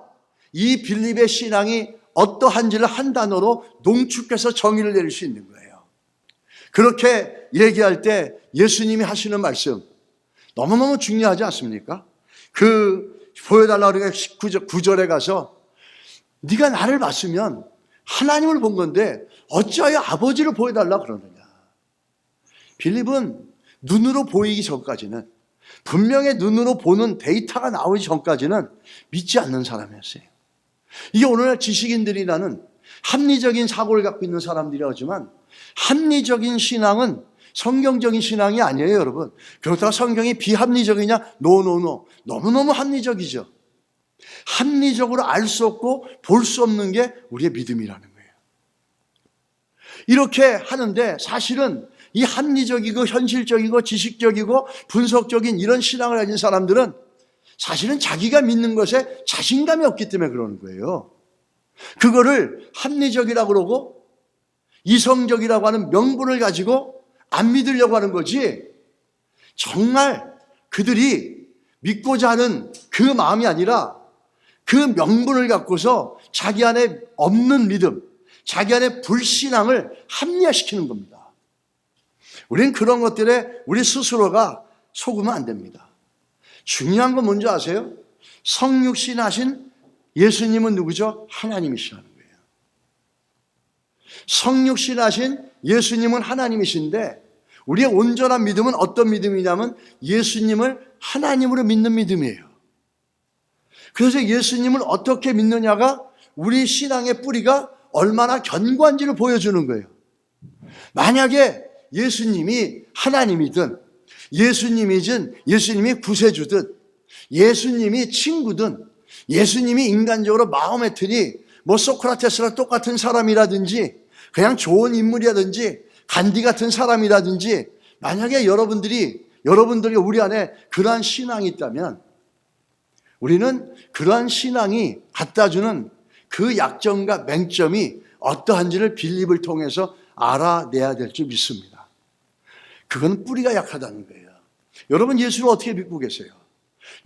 [SPEAKER 1] 이 빌립의 신앙이 어떠한지를 한 단어로 농축해서 정의를 내릴 수 있는 거예요. 그렇게 얘기할 때 예수님이 하시는 말씀 너무너무 중요하지 않습니까? 그 보여달라고 그러니까 9절에 가서 네가 나를 봤으면 하나님을 본 건데 어찌하여 아버지를 보여달라 그러느냐. 빌립은 눈으로 보이기 전까지는 분명히 눈으로 보는 데이터가 나오기 전까지는 믿지 않는 사람이었어요. 이게 오늘날 지식인들이라는 합리적인 사고를 갖고 있는 사람들이라고 하지만 합리적인 신앙은 성경적인 신앙이 아니에요, 여러분. 그렇다고 성경이 비합리적이냐? 노. 너무너무 합리적이죠. 합리적으로 알 수 없고 볼 수 없는 게 우리의 믿음이라는 거예요. 이렇게 하는데 사실은 이 합리적이고 현실적이고 지식적이고 분석적인 이런 신앙을 가진 사람들은 사실은 자기가 믿는 것에 자신감이 없기 때문에 그러는 거예요. 그거를 합리적이라고 그러고 이성적이라고 하는 명분을 가지고 안 믿으려고 하는 거지, 정말 그들이 믿고자 하는 그 마음이 아니라 그 명분을 갖고서 자기 안에 없는 믿음, 자기 안에 불신앙을 합리화시키는 겁니다. 우리는 그런 것들에 우리 스스로가 속으면 안 됩니다. 중요한 건 뭔지 아세요? 성육신하신 예수님은 누구죠? 하나님이시라는 거예요. 성육신하신 예수님은 하나님이신데 우리의 온전한 믿음은 어떤 믿음이냐면 예수님을 하나님으로 믿는 믿음이에요. 그래서 예수님을 어떻게 믿느냐가 우리 신앙의 뿌리가 얼마나 견고한지를 보여주는 거예요. 만약에 예수님이 하나님이든 예수님이 구세주든 예수님이 친구든 예수님이 인간적으로 마호메트니 소크라테스랑 똑같은 사람이라든지 그냥 좋은 인물이라든지 간디 같은 사람이라든지 만약에 여러분들이 우리 안에 그러한 신앙이 있다면 우리는 그러한 신앙이 갖다주는 그 약점과 맹점이 어떠한지를 빌립을 통해서 알아내야 될 줄 믿습니다. 그건 뿌리가 약하다는 거예요. 여러분, 예수를 어떻게 믿고 계세요?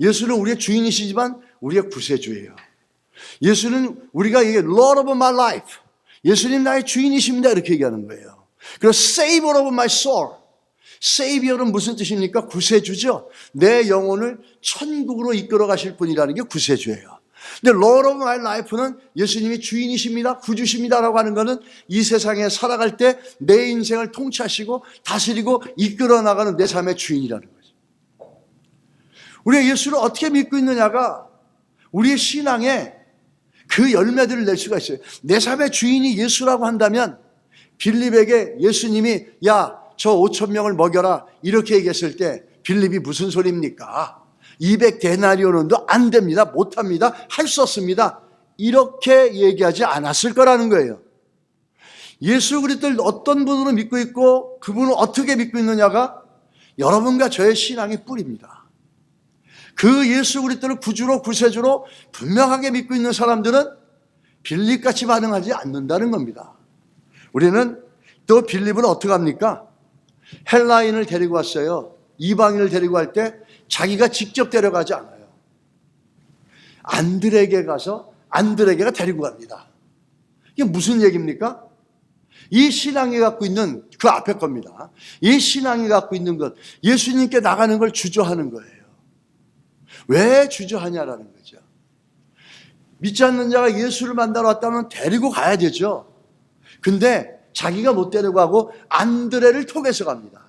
[SPEAKER 1] 예수는 우리의 주인이시지만 우리의 구세주예요. 예수는 우리가 이게 Lord of my life, 예수님 나의 주인이십니다 이렇게 얘기하는 거예요. 그리고 Savior of my soul, Savior은 무슨 뜻입니까? 구세주죠. 내 영혼을 천국으로 이끌어 가실 분이라는 게 구세주예요. 근데 Lord of my life는 예수님이 주인이십니다, 구주십니다라고 하는 것은 이 세상에 살아갈 때 내 인생을 통치하시고 다스리고 이끌어 나가는 내 삶의 주인이라는 거죠. 우리가 예수를 어떻게 믿고 있느냐가 우리의 신앙에 그 열매들을 낼 수가 있어요. 내 삶의 주인이 예수라고 한다면 빌립에게 예수님이 야, 저 5,000명을 먹여라 이렇게 얘기했을 때 빌립이 무슨 소리입니까? 200데나리온도 안 됩니다. 못합니다. 할 수 없습니다. 이렇게 얘기하지 않았을 거라는 거예요. 예수 그리스도를 어떤 분으로 믿고 있고 그분을 어떻게 믿고 있느냐가 여러분과 저의 신앙의 뿌리입니다. 그 예수 그리스도를 구주로 구세주로 분명하게 믿고 있는 사람들은 빌립같이 반응하지 않는다는 겁니다. 우리는 또 빌립은 어떻게 합니까? 헬라인을 데리고 왔어요. 이방인을 데리고 갈 때 자기가 직접 데려가지 않아요. 안드레에게 가서 안드레가 데리고 갑니다. 이게 무슨 얘기입니까? 이 신앙이 갖고 있는 그 앞에 겁니다. 이 신앙이 갖고 있는 것, 예수님께 나가는 걸 주저하는 거예요. 왜 주저하냐라는 거죠. 믿지 않는 자가 예수를 만나러 왔다면 데리고 가야 되죠. 근데 자기가 못 데려가고 안드레를 통해서 갑니다.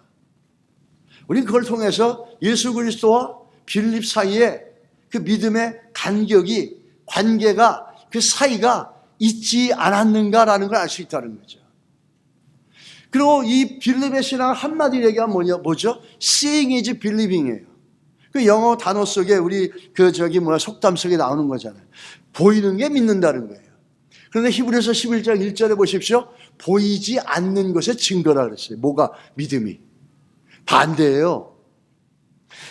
[SPEAKER 1] 우리는 그걸 통해서 예수 그리스도와 빌립 사이에 그 믿음의 관계가 그 사이가 있지 않았는가라는 걸 알 수 있다는 거죠. 그리고 이 빌립의 신앙을 한마디로 얘기하면 뭐죠? Seeing is believing이에요. 그 영어 단어 속에 우리 속담 속에 나오는 거잖아요. 보이는 게 믿는다는 거예요. 그런데 히브리서 11장 1절에 보십시오. 보이지 않는 것의 증거라 그랬어요. 뭐가? 믿음이. 반대예요.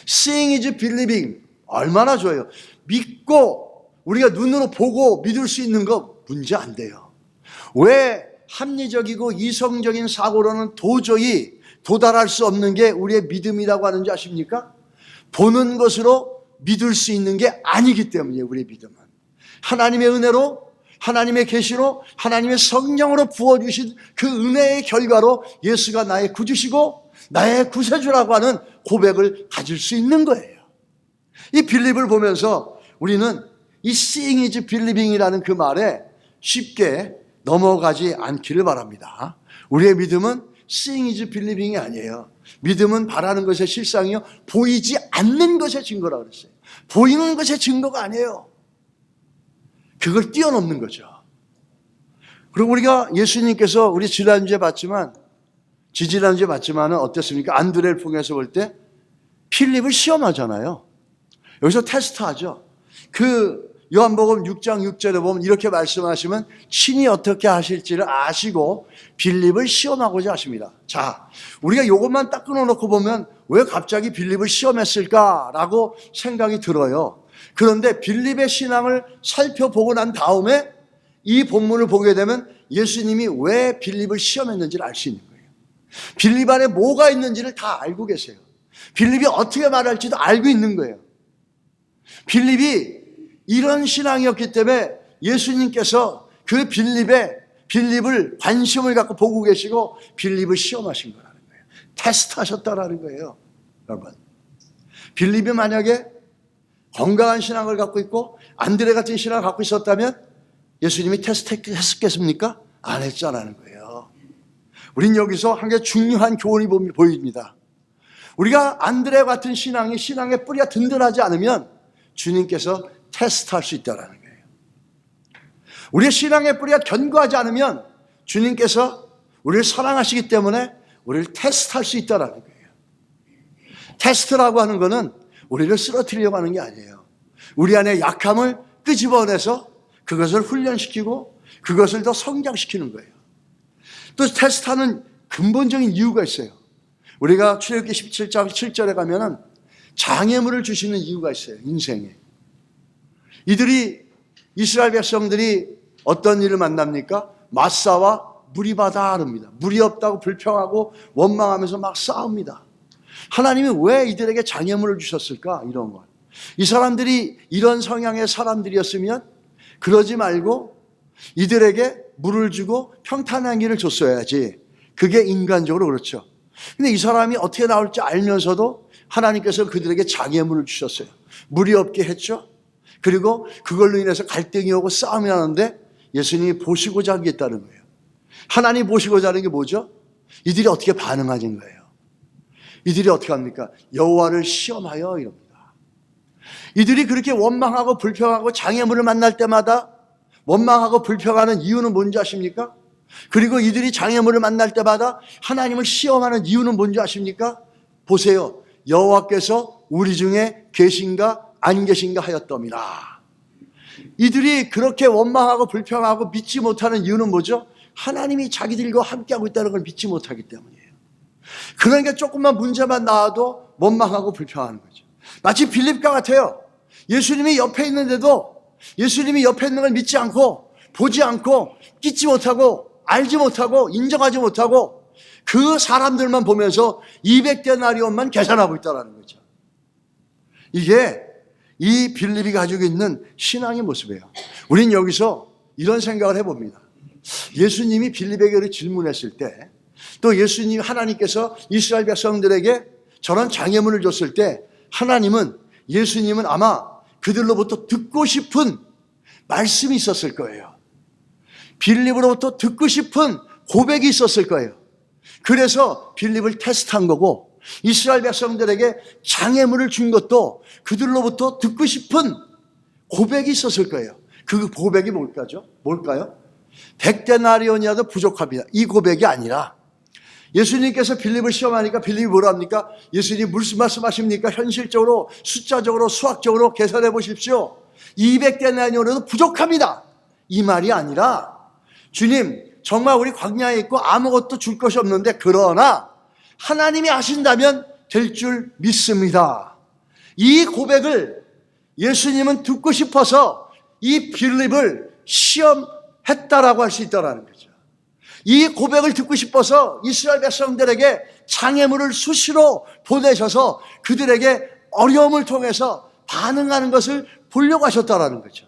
[SPEAKER 1] Seeing is believing. 얼마나 좋아요. 믿고 우리가 눈으로 보고 믿을 수 있는 거 문제 안 돼요. 왜 합리적이고 이성적인 사고로는 도저히 도달할 수 없는 게 우리의 믿음이라고 하는지 아십니까? 보는 것으로 믿을 수 있는 게 아니기 때문이에요. 우리의 믿음은 하나님의 은혜로, 하나님의 계시로, 하나님의 성령으로 부어주신 그 은혜의 결과로 예수가 나의 구주시고 나의 구세주라고 하는 고백을 가질 수 있는 거예요. 이 빌립을 보면서 우리는 이 seeing is believing이라는 그 말에 쉽게 넘어가지 않기를 바랍니다. 우리의 믿음은 seeing is believing이 아니에요. 믿음은 바라는 것의 실상이요, 보이지 않는 것의 증거라고 그랬어요. 보이는 것의 증거가 아니에요. 그걸 뛰어넘는 거죠. 그리고 우리가 예수님께서 우리 지지난주에 봤지만 어땠습니까? 안드레를 통해서 볼 때 필립을 시험하잖아요. 여기서 테스트하죠. 그 요한복음 6장 6절에 보면 이렇게 말씀하시면 친히 어떻게 하실지를 아시고 빌립을 시험하고자 하십니다. 자, 우리가 이것만 딱 끊어놓고 보면 왜 갑자기 빌립을 시험했을까라고 생각이 들어요. 그런데 빌립의 신앙을 살펴보고 난 다음에 이 본문을 보게 되면 예수님이 왜 빌립을 시험했는지를 알 수 있는 거예요. 빌립 안에 뭐가 있는지를 다 알고 계세요. 빌립이 어떻게 말할지도 알고 있는 거예요. 빌립이 이런 신앙이었기 때문에 예수님께서 그 빌립을 관심을 갖고 보고 계시고 빌립을 시험하신 거라는 거예요. 테스트하셨다라는 거예요. 여러분, 빌립이 만약에 건강한 신앙을 갖고 있고 안드레 같은 신앙을 갖고 있었다면 예수님이 테스트했겠습니까? 안 했잖아는 거예요. 우린 여기서 한 개 중요한 교훈이 보입니다. 우리가 안드레 같은 신앙의 뿌리가 든든하지 않으면 주님께서 테스트할 수 있다는 거예요. 우리의 신앙의 뿌리가 견고하지 않으면 주님께서 우리를 사랑하시기 때문에 우리를 테스트할 수 있다는 거예요. 테스트라고 하는 것은 우리를 쓰러뜨리려고 하는 게 아니에요. 우리 안에 약함을 끄집어내서 그것을 훈련시키고 그것을 더 성장시키는 거예요. 또 테스트하는 근본적인 이유가 있어요. 우리가 출애굽기 17장 7절에 가면은 장애물을 주시는 이유가 있어요. 인생에. 이스라엘 백성들이 어떤 일을 만납니까? 마사와 무리바다 합니다. 물이 없다고 불평하고 원망하면서 막 싸웁니다. 하나님이 왜 이들에게 장애물을 주셨을까? 이런 것. 이 사람들이 이런 성향의 사람들이었으면 그러지 말고 이들에게 물을 주고 평탄한 길을 줬어야지. 그게 인간적으로 그렇죠. 근데 이 사람이 어떻게 나올지 알면서도 하나님께서 그들에게 장애물을 주셨어요. 물이 없게 했죠. 그리고 그걸로 인해서 갈등이 오고 싸움이 나는데 예수님이 보시고자 하겠다는 거예요. 하나님 보시고자 하는 게 뭐죠? 이들이 어떻게 반응하는 거예요. 이들이 어떻게 합니까? 여호와를 시험하여 이럽니다. 이들이 그렇게 원망하고 불평하고 장애물을 만날 때마다 원망하고 불평하는 이유는 뭔지 아십니까? 그리고 이들이 장애물을 만날 때마다 하나님을 시험하는 이유는 뭔지 아십니까? 보세요. 여호와께서 우리 중에 계신가 안 계신가 하였더미라. 이들이 그렇게 원망하고 불평하고 믿지 못하는 이유는 뭐죠? 하나님이 자기들과 함께하고 있다는 걸 믿지 못하기 때문이에요. 그러니까 조금만 문제만 나와도 원망하고 불평하는 거죠. 마치 빌립과 같아요. 예수님이 옆에 있는데도 예수님이 옆에 있는 걸 믿지 않고 보지 않고 끼지 못하고 알지 못하고 인정하지 못하고 그 사람들만 보면서 200데나리온만 계산하고 있다는 거죠. 이게 이 빌립이 가지고 있는 신앙의 모습이에요. 우린 여기서 이런 생각을 해봅니다. 예수님이 빌립에게 질문했을 때, 또 예수님 하나님께서 이스라엘 백성들에게 저런 장애물을 줬을 때 예수님은 아마 그들로부터 듣고 싶은 말씀이 있었을 거예요. 빌립으로부터 듣고 싶은 고백이 있었을 거예요. 그래서 빌립을 테스트한 거고 이스라엘 백성들에게 장애물을 준 것도 그들로부터 듣고 싶은 고백이 있었을 거예요. 그 고백이 뭘까요? 100데나리온이라도 부족합니다. 이 고백이 아니라 예수님께서 빌립을 시험하니까 빌립이 뭐라 합니까? 예수님 무슨 말씀하십니까? 현실적으로 숫자적으로 수학적으로 계산해 보십시오. 200데나리온이라도 부족합니다. 이 말이 아니라 주님 정말 우리 광야에 있고 아무것도 줄 것이 없는데 그러나 하나님이 하신다면 될 줄 믿습니다. 이 고백을 예수님은 듣고 싶어서 이 빌립을 시험했다라고 할 수 있다는 거죠. 이 고백을 듣고 싶어서 이스라엘 백성들에게 장애물을 수시로 보내셔서 그들에게 어려움을 통해서 반응하는 것을 보려고 하셨다는 거죠.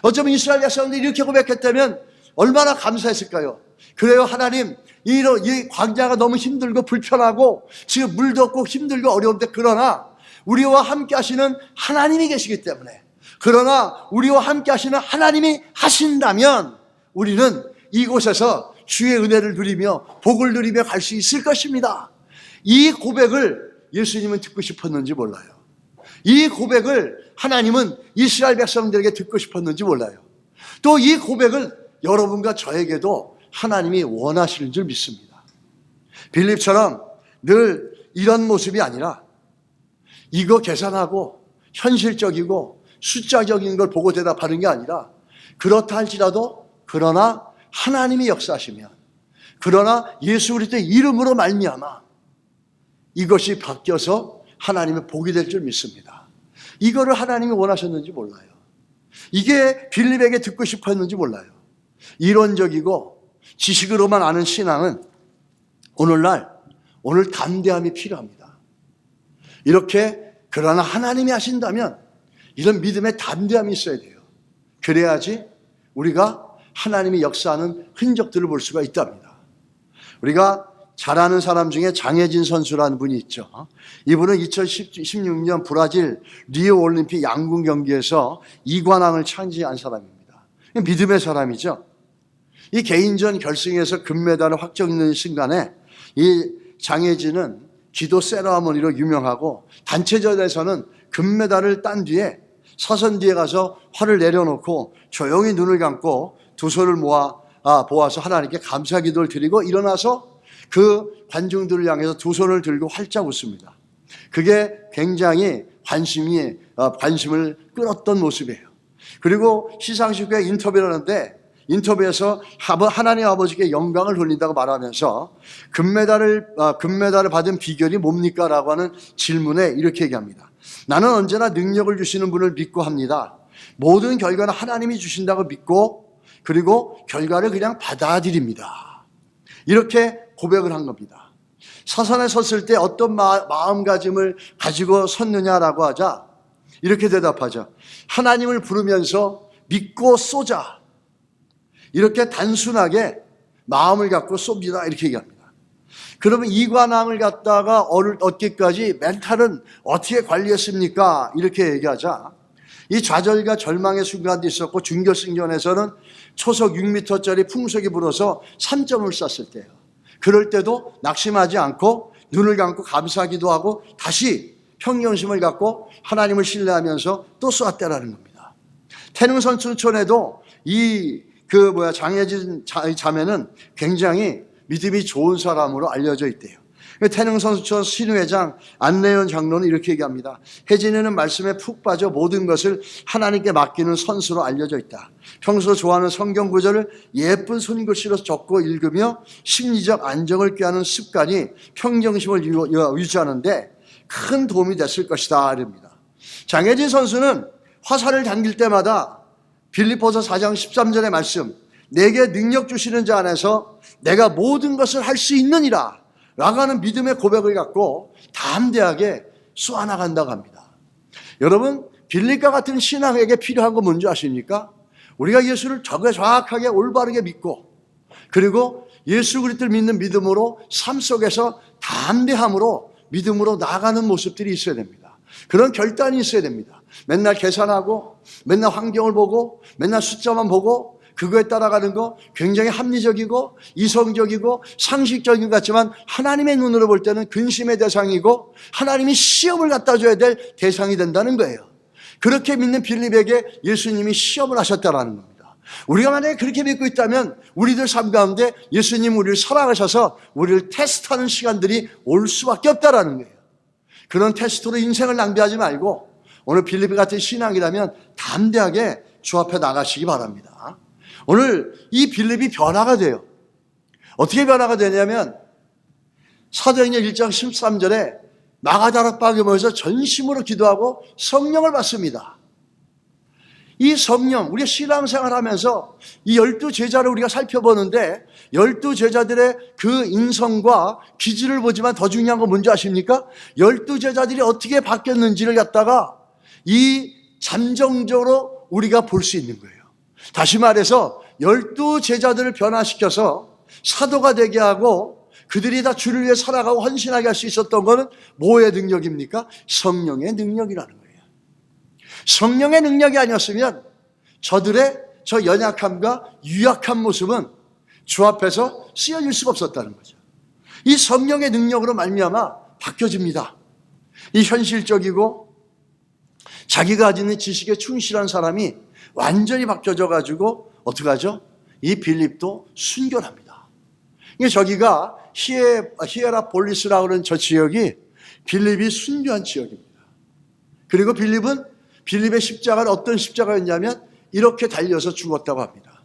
[SPEAKER 1] 어쩌면 이스라엘 백성들이 이렇게 고백했다면 얼마나 감사했을까요? 그래요, 하나님, 이 광야가 너무 힘들고 불편하고 지금 물도 없고 힘들고 어려운데 그러나 우리와 함께 하시는 하나님이 계시기 때문에 그러나 우리와 함께 하시는 하나님이 하신다면 우리는 이곳에서 주의 은혜를 누리며 복을 누리며 갈 수 있을 것입니다. 이 고백을 예수님은 듣고 싶었는지 몰라요. 이 고백을 하나님은 이스라엘 백성들에게 듣고 싶었는지 몰라요. 또 이 고백을 여러분과 저에게도 하나님이 원하시는 줄 믿습니다. 빌립처럼 늘 이런 모습이 아니라 이거 계산하고 현실적이고 숫자적인 걸 보고 대답하는 게 아니라 그렇다 할지라도 그러나 하나님이 역사하시면 그러나 예수 그리스도의 이름으로 말미암아 이것이 바뀌어서 하나님의 복이 될 줄 믿습니다. 이거를 하나님이 원하셨는지 몰라요. 이게 빌립에게 듣고 싶었는지 몰라요. 이론적이고 지식으로만 아는 신앙은 오늘 담대함이 필요합니다. 이렇게 그러나 하나님이 하신다면 이런 믿음의 담대함이 있어야 돼요. 그래야지 우리가 하나님이 역사하는 흔적들을 볼 수가 있답니다. 우리가 잘 아는 사람 중에 장혜진 선수라는 분이 있죠. 이분은 2016년 브라질 리오 올림픽 양궁 경기에서 이관왕을 차지한 사람입니다. 믿음의 사람이죠. 이 개인전 결승에서 금메달을 확정짓는 순간에 이 장혜진은 기도 세라모니로 유명하고 단체전에서는 금메달을 딴 뒤에 사선 뒤에 가서 활을 내려놓고 조용히 눈을 감고 두 손을 모아서 하나님께 감사 기도를 드리고 일어나서 그 관중들을 향해서 두 손을 들고 활짝 웃습니다. 그게 굉장히 관심을 끌었던 모습이에요. 그리고 시상식 후에 인터뷰를 하는데 인터뷰에서 하나님 아버지께 영광을 돌린다고 말하면서 금메달을 받은 비결이 뭡니까? 라고 하는 질문에 이렇게 얘기합니다. 나는 언제나 능력을 주시는 분을 믿고 합니다. 모든 결과는 하나님이 주신다고 믿고 그리고 결과를 그냥 받아들입니다. 이렇게 고백을 한 겁니다. 사선에 섰을 때 어떤 마음가짐을 가지고 섰느냐라고 하자 이렇게 대답하죠. 하나님을 부르면서 믿고 쏘자. 이렇게 단순하게 마음을 갖고 쏩니다. 이렇게 얘기합니다. 그러면 이관왕을 갖다가 얻기까지 멘탈은 어떻게 관리했습니까? 이렇게 얘기하자 이 좌절과 절망의 순간도 있었고 준결승전에서는 초속 6m짜리 풍속이 불어서 3점을 쐈을 때예요. 그럴 때도 낙심하지 않고 눈을 감고 감사하기도 하고 다시 평정심을 갖고 하나님을 신뢰하면서 또 쏘았다라는 겁니다. 태릉 선수촌에도 장혜진 자매는 굉장히 믿음이 좋은 사람으로 알려져 있대요. 태릉 선수촌 신회장 안내연 장로는 이렇게 얘기합니다. 혜진이는 말씀에 푹 빠져 모든 것을 하나님께 맡기는 선수로 알려져 있다. 평소 좋아하는 성경 구절을 예쁜 손글씨로 적고 읽으며 심리적 안정을 꾀하는 습관이 평정심을 유지하는데 큰 도움이 됐을 것이다. 이럽니다. 장혜진 선수는 화살을 당길 때마다 빌립보서 4장 13절의 말씀 내게 능력 주시는 자 안에서 내가 모든 것을 할 수 있느니라 라고 하는 믿음의 고백을 갖고 담대하게 쏘아나간다고 합니다. 여러분 빌립과 같은 신앙에게 필요한 건 뭔지 아십니까? 우리가 예수를 정확하게 올바르게 믿고 그리고 예수 그리스도를 믿는 믿음으로 삶 속에서 담대함으로 믿음으로 나아가는 모습들이 있어야 됩니다. 그런 결단이 있어야 됩니다. 맨날 계산하고 맨날 환경을 보고 맨날 숫자만 보고 그거에 따라가는 거 굉장히 합리적이고 이성적이고 상식적인 것 같지만 하나님의 눈으로 볼 때는 근심의 대상이고 하나님이 시험을 갖다 줘야 될 대상이 된다는 거예요. 그렇게 믿는 빌립에게 예수님이 시험을 하셨다라는 겁니다. 우리가 만약에 그렇게 믿고 있다면 우리들 삶 가운데 예수님 우리를 사랑하셔서 우리를 테스트하는 시간들이 올 수밖에 없다라는 거예요. 그런 테스트로 인생을 낭비하지 말고 오늘 빌립 같은 신앙이라면 담대하게 주 앞에 나가시기 바랍니다. 오늘 이 빌립이 변화가 돼요. 어떻게 변화가 되냐면 사도행전 1장 13절에 마가다락방에 모여서 전심으로 기도하고 성령을 받습니다. 이 성령, 우리가 신앙생활 하면서 이 12제자를 우리가 살펴보는데 12제자들의 그 인성과 기질을 보지만 더 중요한 건 뭔지 아십니까? 12제자들이 어떻게 바뀌었는지를 갖다가 이 잠정적으로 우리가 볼 수 있는 거예요. 다시 말해서 12제자들을 변화시켜서 사도가 되게 하고 그들이 다 주를 위해 살아가고 헌신하게 할 수 있었던 것은 뭐의 능력입니까? 성령의 능력이라는 거예요. 성령의 능력이 아니었으면 저들의 저 연약함과 유약한 모습은 주 앞에서 쓰여질 수가 없었다는 거죠. 이 성령의 능력으로 말미암아 바뀌어집니다. 이 현실적이고 자기가 가지는 지식에 충실한 사람이 완전히 바뀌어져 가지고 어떻게 하죠? 이 빌립도 순교합니다. 저기가 히에라폴리스라고 하는 저 지역이 빌립이 순교한 지역입니다. 그리고 빌립은 빌립의 십자가는 어떤 십자가였냐면 이렇게 달려서 죽었다고 합니다.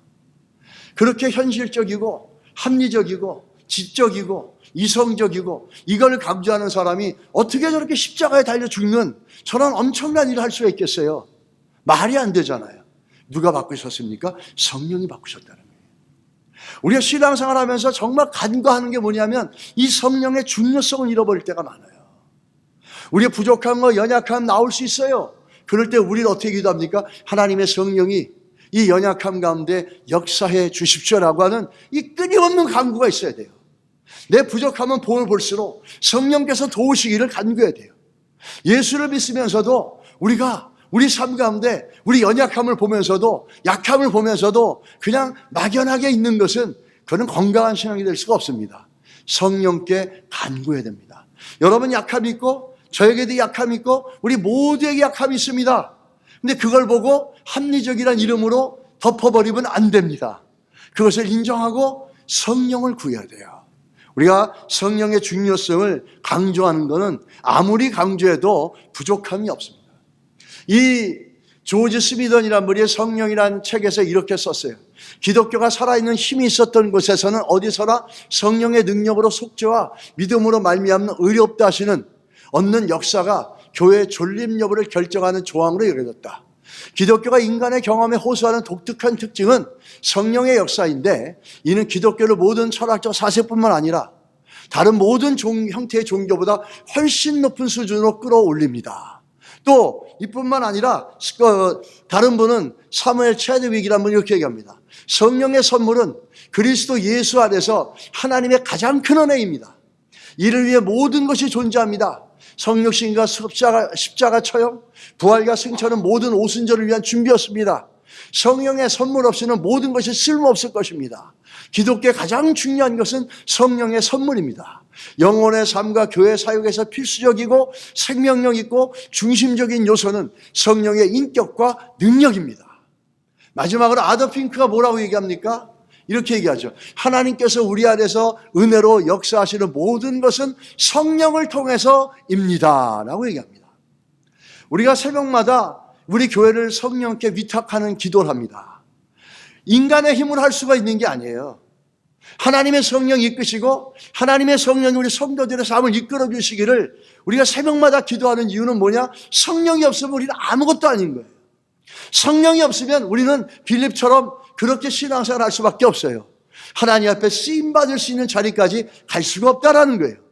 [SPEAKER 1] 그렇게 현실적이고 합리적이고 지적이고 이성적이고 이걸 강조하는 사람이 어떻게 저렇게 십자가에 달려 죽는 저런 엄청난 일을 할 수가 있겠어요? 말이 안 되잖아요. 누가 바꾸셨습니까? 성령이 바꾸셨다는 거예요. 우리가 신앙생활 하면서 정말 간과하는 게 뭐냐면 이 성령의 중요성을 잃어버릴 때가 많아요. 우리의 부족한 거, 연약함 나올 수 있어요. 그럴 때 우리는 어떻게 기도합니까? 하나님의 성령이 이 연약함 가운데 역사해 주십시오라고 하는 이 끊임없는 간구가 있어야 돼요. 내 부족함은 보면 볼수록 성령께서 도우시기를 간구해야 돼요. 예수를 믿으면서도 우리가 우리 삶 가운데 우리 연약함을 보면서도 약함을 보면서도 그냥 막연하게 있는 것은 그는 건강한 신앙이 될 수가 없습니다. 성령께 간구해야 됩니다. 여러분 약함이 있고 저에게도 약함이 있고 우리 모두에게 약함이 있습니다. 근데 그걸 보고 합리적이란 이름으로 덮어버리면 안 됩니다. 그것을 인정하고 성령을 구해야 돼요. 우리가 성령의 중요성을 강조하는 것은 아무리 강조해도 부족함이 없습니다. 이 조지 스미던이란 분이 성령이라는 책에서 이렇게 썼어요. 기독교가 살아있는 힘이 있었던 곳에서는 어디서나 성령의 능력으로 속죄와 믿음으로 말미암는 의롭다 하시는 얻는 역사가 교회의 존립 여부를 결정하는 조항으로 여겨졌다. 기독교가 인간의 경험에 호소하는 독특한 특징은 성령의 역사인데 이는 기독교를 모든 철학적 사색뿐만 아니라 다른 모든 형태의 종교보다 훨씬 높은 수준으로 끌어올립니다. 또 이뿐만 아니라 다른 분은 사무엘 체드윅이라는 분이 이렇게 얘기합니다. 성령의 선물은 그리스도 예수 안에서 하나님의 가장 큰 은혜입니다. 이를 위해 모든 것이 존재합니다. 성육신과 십자가 처형, 부활과 승천은 모든 오순절을 위한 준비였습니다. 성령의 선물 없이는 모든 것이 쓸모없을 것입니다. 기독교의 가장 중요한 것은 성령의 선물입니다. 영혼의 삶과 교회 사역에서 필수적이고 생명력 있고 중심적인 요소는 성령의 인격과 능력입니다. 마지막으로 아더 핑크가 뭐라고 얘기합니까? 이렇게 얘기하죠. 하나님께서 우리 안에서 은혜로 역사하시는 모든 것은 성령을 통해서입니다 라고 얘기합니다. 우리가 새벽마다 우리 교회를 성령께 위탁하는 기도를 합니다. 인간의 힘으로 할 수가 있는 게 아니에요. 하나님의 성령이 이끄시고 하나님의 성령이 우리 성도들의 삶을 이끌어 주시기를 우리가 새벽마다 기도하는 이유는 뭐냐? 성령이 없으면 우리는 아무것도 아닌 거예요. 성령이 없으면 우리는 빌립처럼 그렇게 신앙생활을 할 수밖에 없어요. 하나님 앞에 쓰임받을 수 있는 자리까지 갈 수가 없다라는 거예요.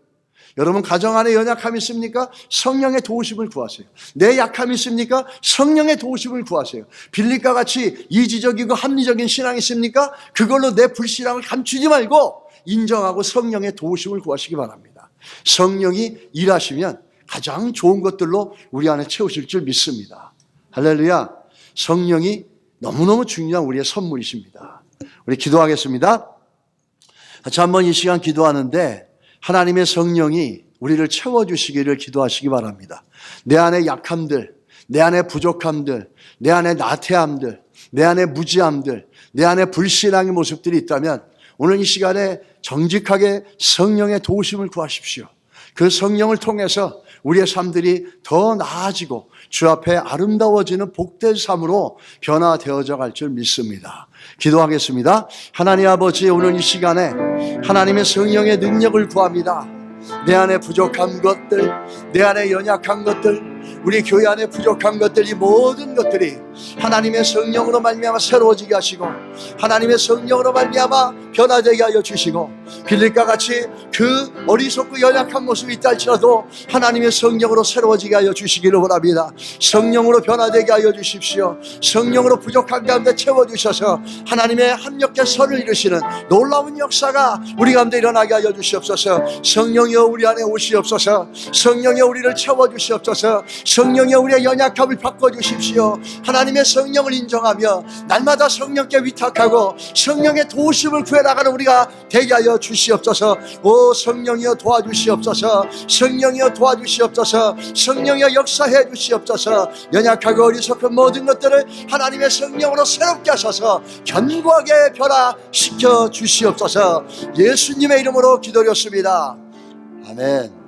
[SPEAKER 1] 여러분 가정 안에 연약함이 있습니까? 성령의 도우심을 구하세요. 내 약함이 있습니까? 성령의 도우심을 구하세요. 빌립과 같이 이지적이고 합리적인 신앙이 있습니까? 그걸로 내 불신앙을 감추지 말고 인정하고 성령의 도우심을 구하시기 바랍니다. 성령이 일하시면 가장 좋은 것들로 우리 안에 채우실 줄 믿습니다. 할렐루야. 성령이 너무너무 중요한 우리의 선물이십니다. 우리 기도하겠습니다. 같이 한번 이 시간 기도하는데 하나님의 성령이 우리를 채워주시기를 기도하시기 바랍니다. 내 안에 약함들, 내 안에 부족함들, 내 안에 나태함들, 내 안에 무지함들, 내 안에 불신앙의 모습들이 있다면 오늘 이 시간에 정직하게 성령의 도우심을 구하십시오. 그 성령을 통해서 우리의 삶들이 더 나아지고 주 앞에 아름다워지는 복된 삶으로 변화되어져 갈 줄 믿습니다. 기도하겠습니다. 하나님 아버지, 오늘 이 시간에 하나님의 성령의 능력을 구합니다. 내 안에 부족한 것들, 내 안에 연약한 것들, 우리 교회 안에 부족한 것들, 이 모든 것들이 하나님의 성령으로 말미암아 새로워지게 하시고 하나님의 성령으로 말미암아 변화되게 하여 주시고 빌립과 같이 그 어리석고 연약한 모습이 있다 할지라도 하나님의 성령으로 새로워지게 하여 주시기를 원합니다. 성령으로 변화되게 하여 주십시오. 성령으로 부족한 가운데 채워주셔서 하나님의 합력의 선을 이루시는 놀라운 역사가 우리 가운데 일어나게 하여 주시옵소서. 성령이여 우리 안에 오시옵소서. 성령이여 우리를 채워주시옵소서. 성령이여 우리의 연약함을 바꿔주십시오. 하나님의 성령을 인정하며 날마다 성령께 위탁하고 성령의 도우심을 구해나가는 우리가 되게 하여 주시옵소서. 오 성령이여 도와주시옵소서. 성령이여 도와주시옵소서. 성령이여 역사해 주시옵소서. 연약하고 어리석은 모든 것들을 하나님의 성령으로 새롭게 하셔서 견고하게 변화시켜 주시옵소서. 예수님의 이름으로 기도드렸습니다. 아멘.